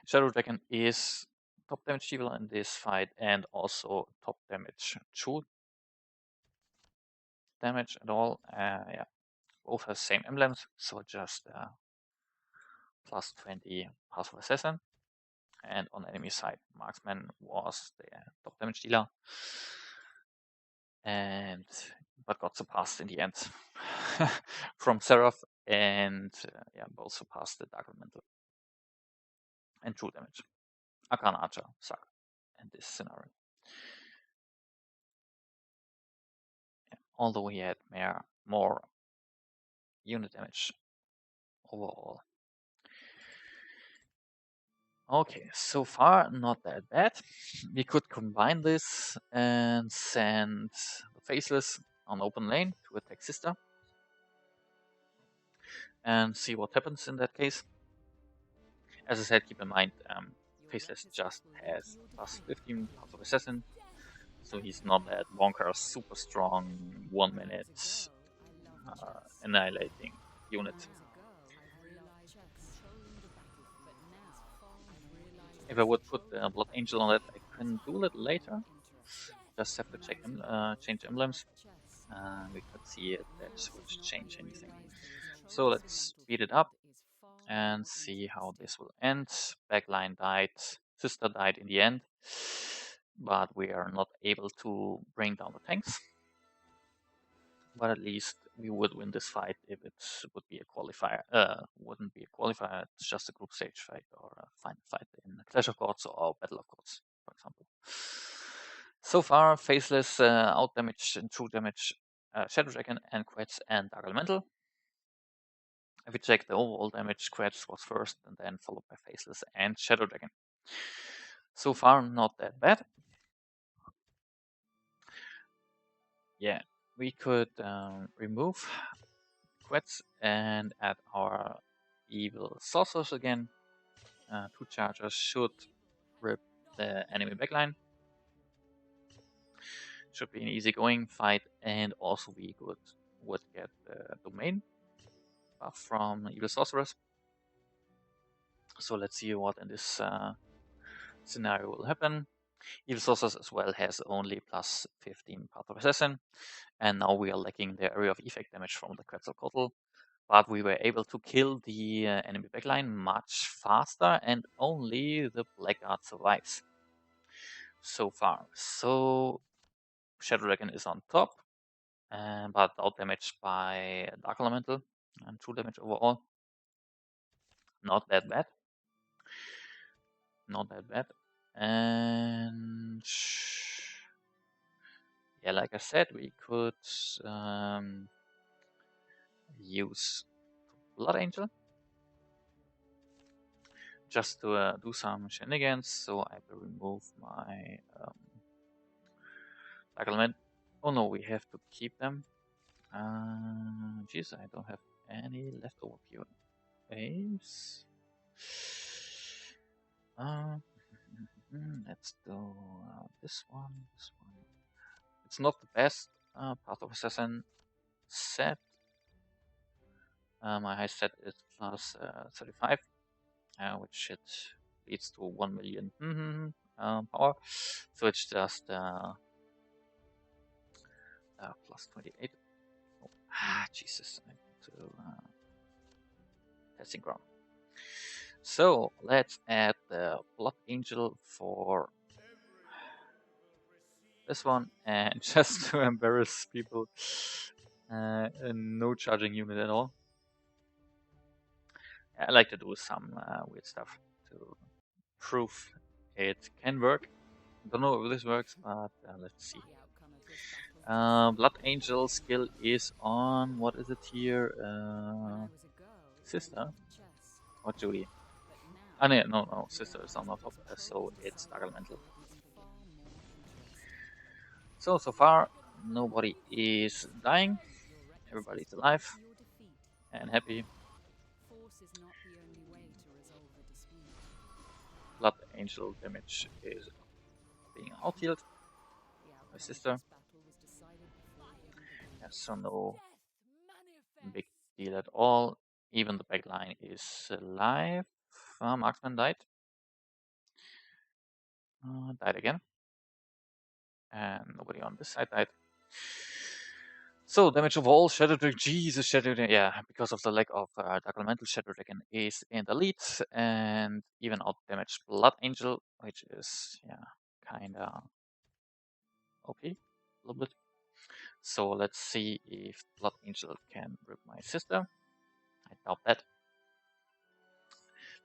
Shadow Dragon is top damage dealer in this fight and also top damage true damage at all. Yeah, both have same emblems, so just plus 20 Passive Assassin. And on the enemy side, Marksman was the top damage dealer, and but got surpassed in the end from Seraph, and yeah, both surpassed the Dark Elemental and true damage. Arcana Archer suck in this scenario. Yeah, although he had more unit damage overall. Okay, so far not that bad. We could combine this and send the Faceless on open lane to attack Sister and see what happens in that case. As I said, keep in mind, Faceless just has plus 15 Path of Assassin, so he's not that bonkers, super strong, 1 minute annihilating unit. If I would put the Blood Angel on it, I can do it later. Just have to change emblems. We could see if that would change anything. So let's speed it up and see how this will end. Backline died, Sister died in the end, but we are not able to bring down the tanks. But at least we would win this fight if it would be a qualifier. Wouldn't be a qualifier, it's just a group stage fight or a final fight in Clash of Gods or Battle of Gods, for example. So far, Faceless out damage and true damage Shadow Dragon and Quetz and Dark Elemental. If we check the overall damage, Quetz was first and then followed by Faceless and Shadow Dragon. So far, not that bad. Yeah, we could remove Quetz and add our evil sorcerers again. 2 chargers should rip the enemy backline. Should be an easygoing fight, and also we would get the domain buff from evil sorcerers. So let's see what in this scenario will happen. Evil sorcerers as well has only plus 15 Path of Assassin, and now we are lacking the area of effect damage from the Quetzalcoatl. But we were able to kill the enemy backline much faster, and only the Blackguard survives so far. So Shadow Dragon is on top, but out damage by Dark Elemental and true damage overall. Not that bad. Not that bad. And yeah, like I said, we could use Blood Angel just to do some shenanigans. So I will remove my Dark Element. Oh no, we have to keep them. Jeez, I don't have any leftover POAs. Let's do this one. This one. It's not the best Path of Assassin set. My high set is plus 35, which it leads to 1 million power. So it's just plus 28. Oh, Jesus, I need to testing ground. So let's add the Blood Angel for this one, and just to embarrass people, no charging unit at all. I like to do some weird stuff to prove it can work. Don't know if this works, but let's see. Blood Angel skill is on, what is it here? Sister? Or Judy? No, Sister is on top, so it's Dark Elemental. So far, nobody is dying. Everybody's alive and happy. Blood Angel damage is being out-healed. My sister. Yeah, so no big deal at all. Even the backline is alive. Marksman died. Died again. And nobody on this side died. So damage overall, Shadow Dragon, Jesus, Shadow Dragon, yeah, because of the lack of Dark Elemental, Shadow Dragon is in the lead, and even out damage Blood Angel, which is, yeah, kinda OP, a little bit. So let's see if Blood Angel can rip my sister. I doubt that,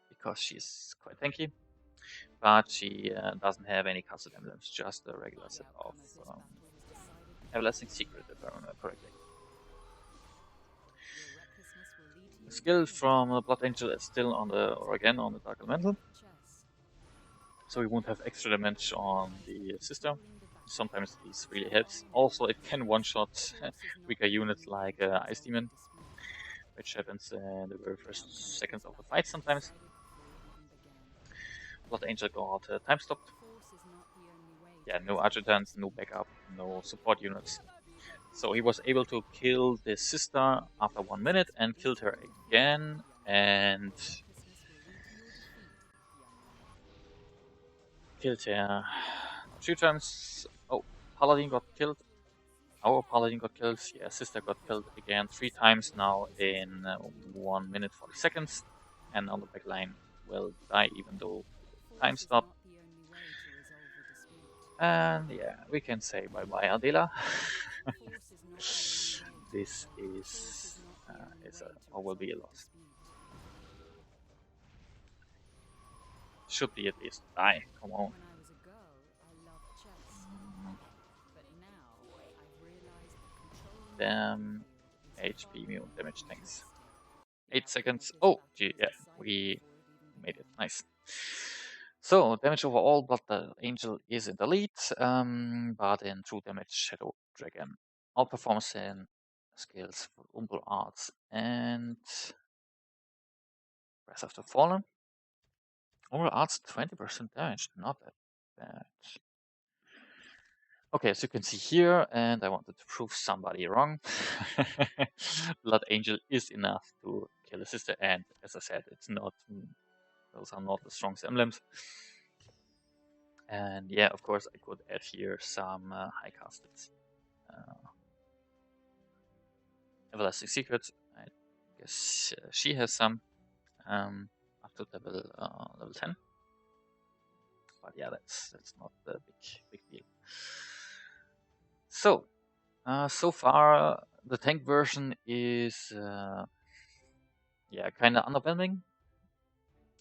because she's quite tanky, but she doesn't have any casted emblems, just a regular set of Everlasting Secret, if I remember correctly. The skill from Blood Angel is still on the, or again on the Dark Elemental, so we won't have extra damage on the sister. Sometimes this really helps. Also, it can one-shot weaker units like Ice Demon, which happens in the very first seconds of the fight sometimes. Blood Angel got time stopped. Yeah, no adjutants, no backup, no support units. So he was able to kill the sister after 1 minute and killed her again, and killed her 2 times. Oh, Paladin got killed. Our Paladin got killed. Yeah, sister got killed again 3 times now in 1 minute 40 seconds. And on the backline will die even though time stopped. And yeah, we can say bye bye Adela. This is or will be a loss. Should be at least die. Come on. Damn. HP immune damage, thanks. 8 seconds. Oh, gee, yeah, we made it. Nice. So, damage overall, Blood Angel is in the lead, but in true damage, Shadow Dragon outperforms in skills for Umbral Arts and Breath of the Fallen. Umbral Arts 20% damage, not that bad. Okay, as you can see here, and I wanted to prove somebody wrong. Blood Angel is enough to kill a sister, and as I said, it's not. Those are not the strongest emblems. And yeah, of course, I could add here some high casted Everlasting Secrets. I guess she has some up to level 10. But yeah, that's not the big deal. So, so far the tank version is yeah, kind of underwhelming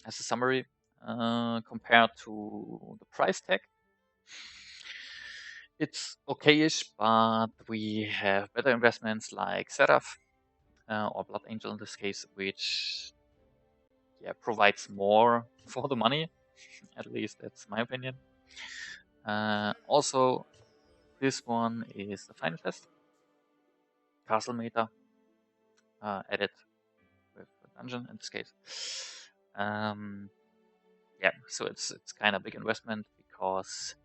as a summary compared to the price tag. It's okay-ish, but we have better investments like Seraph, or Blood Angel in this case, which provides more for the money. At least that's my opinion. Also, this one is the final test. Castle Meta added with a dungeon in this case. So it's kind of big investment because,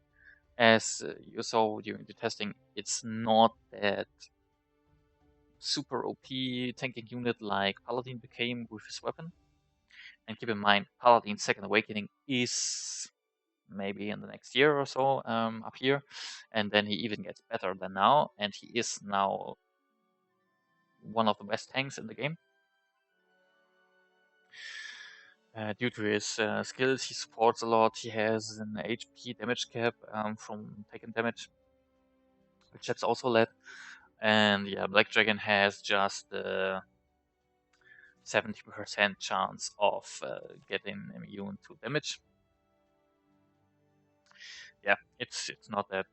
as you saw during the testing, it's not that super OP tanking unit like Paladin became with his weapon. And keep in mind, Paladin's Second Awakening is maybe in the next year or so up here, and then he even gets better than now, and he is now one of the best tanks in the game. Due to his skills, he supports a lot. He has an HP damage cap from taken damage, which that's also led. And yeah, Black Dragon has just 70% chance of getting immune to damage. Yeah, it's not that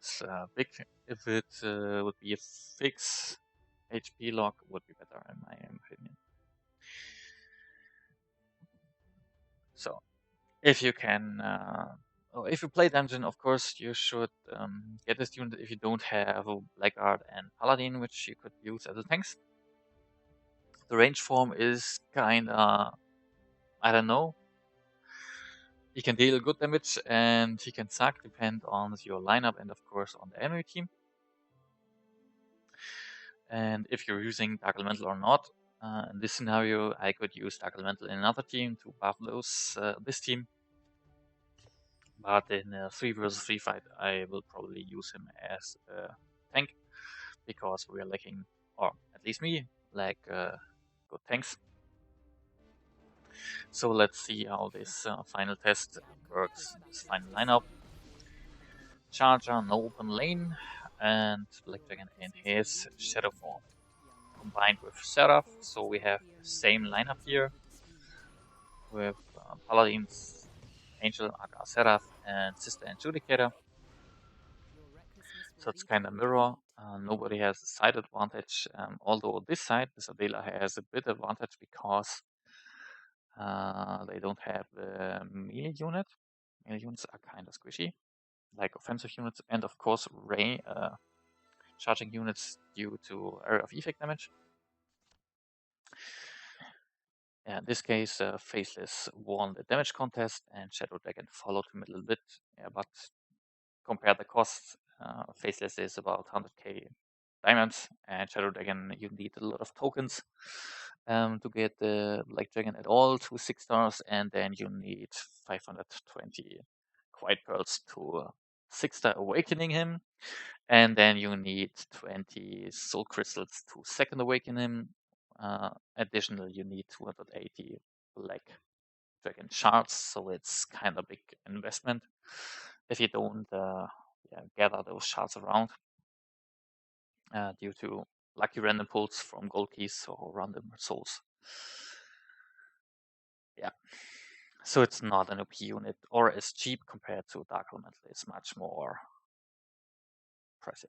big. If it would be a fixed HP lock, would be better in my opinion. So if you can, or if you play dungeon, of course you should get this unit if you don't have a Blackguard and Paladin, which you could use as a tanks. The range form is kinda, I don't know. He can deal good damage and he can suck, depend on your lineup and of course on the enemy team. And if you're using Dark Elemental or not, in this scenario, I could use Dark Elemental in another team to buff this team. But in a 3 versus 3 fight, I will probably use him as a tank because we are lacking, or at least me, like good tanks. So let's see how this final test works. This final lineup: Charger, no open lane, and Black Dragon in his shadow form, combined with Seraph. So we have the same lineup here with Paladins, Angel, Aka Seraph, and Sister Adjudicator. So it's kind of mirror. Nobody has a side advantage, although this side, this Adela, has a bit advantage because they don't have the melee unit. Melee units are kind of squishy, like offensive units, and of course Ray charging units due to area of effect damage. Yeah, in this case, Faceless won the damage contest, and Shadow Dragon followed him a little bit. Yeah, but compare the costs. Faceless is about 100k diamonds, and Shadow Dragon, you need a lot of tokens to get the Black Dragon at all to 6 stars, and then you need 520 Quiet Pearls to 6-star awakening him, and then you need 20 Soul Crystals to second awaken him. Additionally, you need 280 Black Dragon shards, so it's kind of big investment if you don't gather those shards around due to lucky random pulls from gold keys or random souls. Yeah, so it's not an OP unit or as cheap compared to Dark Elemental. It's much more pricey.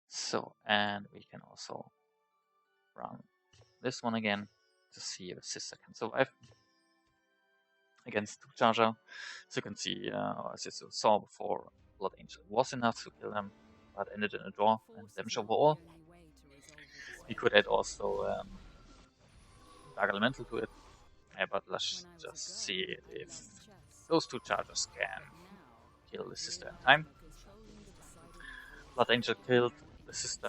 So, and we can also run this one again to see if Sister can survive against 2 Charger. So you can see, as you saw before, Blood Angel was enough to kill him, but ended in a draw and damage overall. We could add also Dark Elemental to it, but let's just see if those 2 Chargers can kill the Sister in time. Blood Angel killed the Sister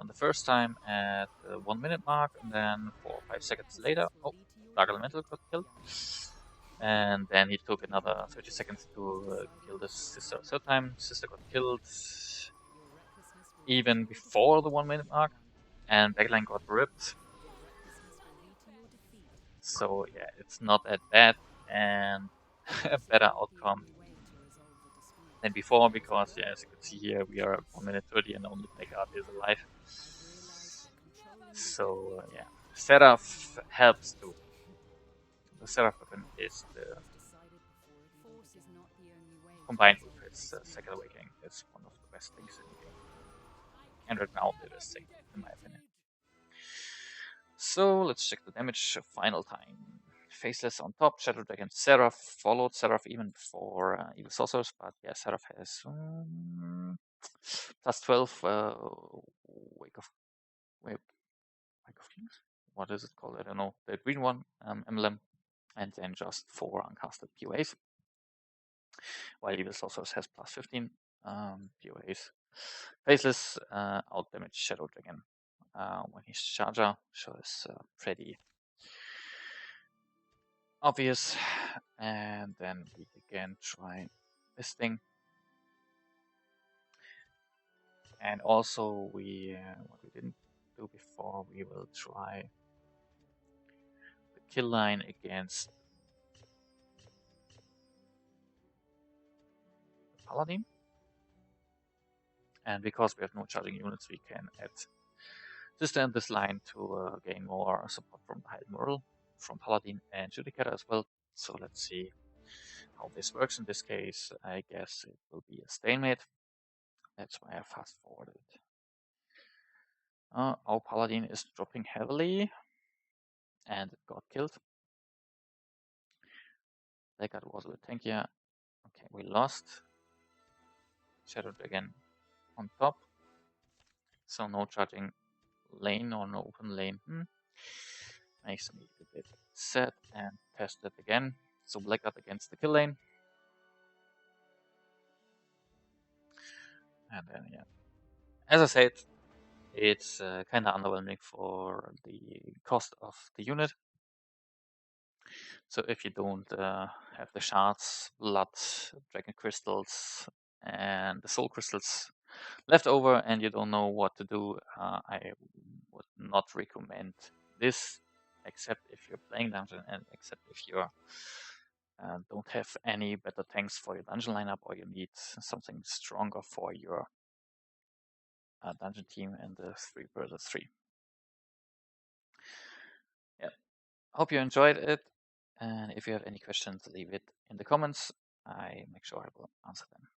the first time at the 1 minute mark, and then 4 or 5 seconds later, Dark Elemental got killed. And then he took another 30 seconds to kill the Sister a third time. Sister got killed even before the 1 minute mark, and Backline got ripped. So yeah, it's not that bad, and a better outcome than before because, yeah, as you can see here, we are at 1 minute 30 and only Blackguard is alive. So yeah, Seraph helps too. The Seraph weapon is the combined with his second awakening is one of the best things in the game. And right now the best thing, in my opinion. So let's check the damage final time. Faceless on top, Shadow Dragon Seraph, followed Seraph even before Evil Sorcerers, but yeah, Seraph has plus 12 Wake of Wake, Wake of Kings? What is it called? I don't know. The green one, emblem, and then just 4 uncasted POAs, while Evil Sorcerers has plus 15 POAs. Faceless, out damage Shadow Dragon when he's Charger, so it's pretty obvious. And then we again try this thing. And also we what we didn't do before, we will try the kill line against the Paladin. And because we have no charging units, we can add just end this line to gain more support from the High Moral, from Paladin and Judicator as well. So let's see how this works. In this case, I guess it will be a stalemate. That's why I fast forwarded. Our Paladin is dropping heavily and it got killed. Blackguard was a bit tankier. Okay, we lost. Shadow Dragon on top. So no charging lane or no open lane. Makes me a bit sad and test it again. So Blackguard against the kill lane. And then, yeah. As I said, it's kind of underwhelming for the cost of the unit. So if you don't have the shards, blood, dragon crystals, and the soul crystals left over, and you don't know what to do, I would not recommend this, except if you're playing dungeon and except if you don't have any better tanks for your dungeon lineup, or you need something stronger for your dungeon team and the 3 versus 3. Yeah, hope you enjoyed it. And if you have any questions, leave it in the comments. I make sure I will answer them.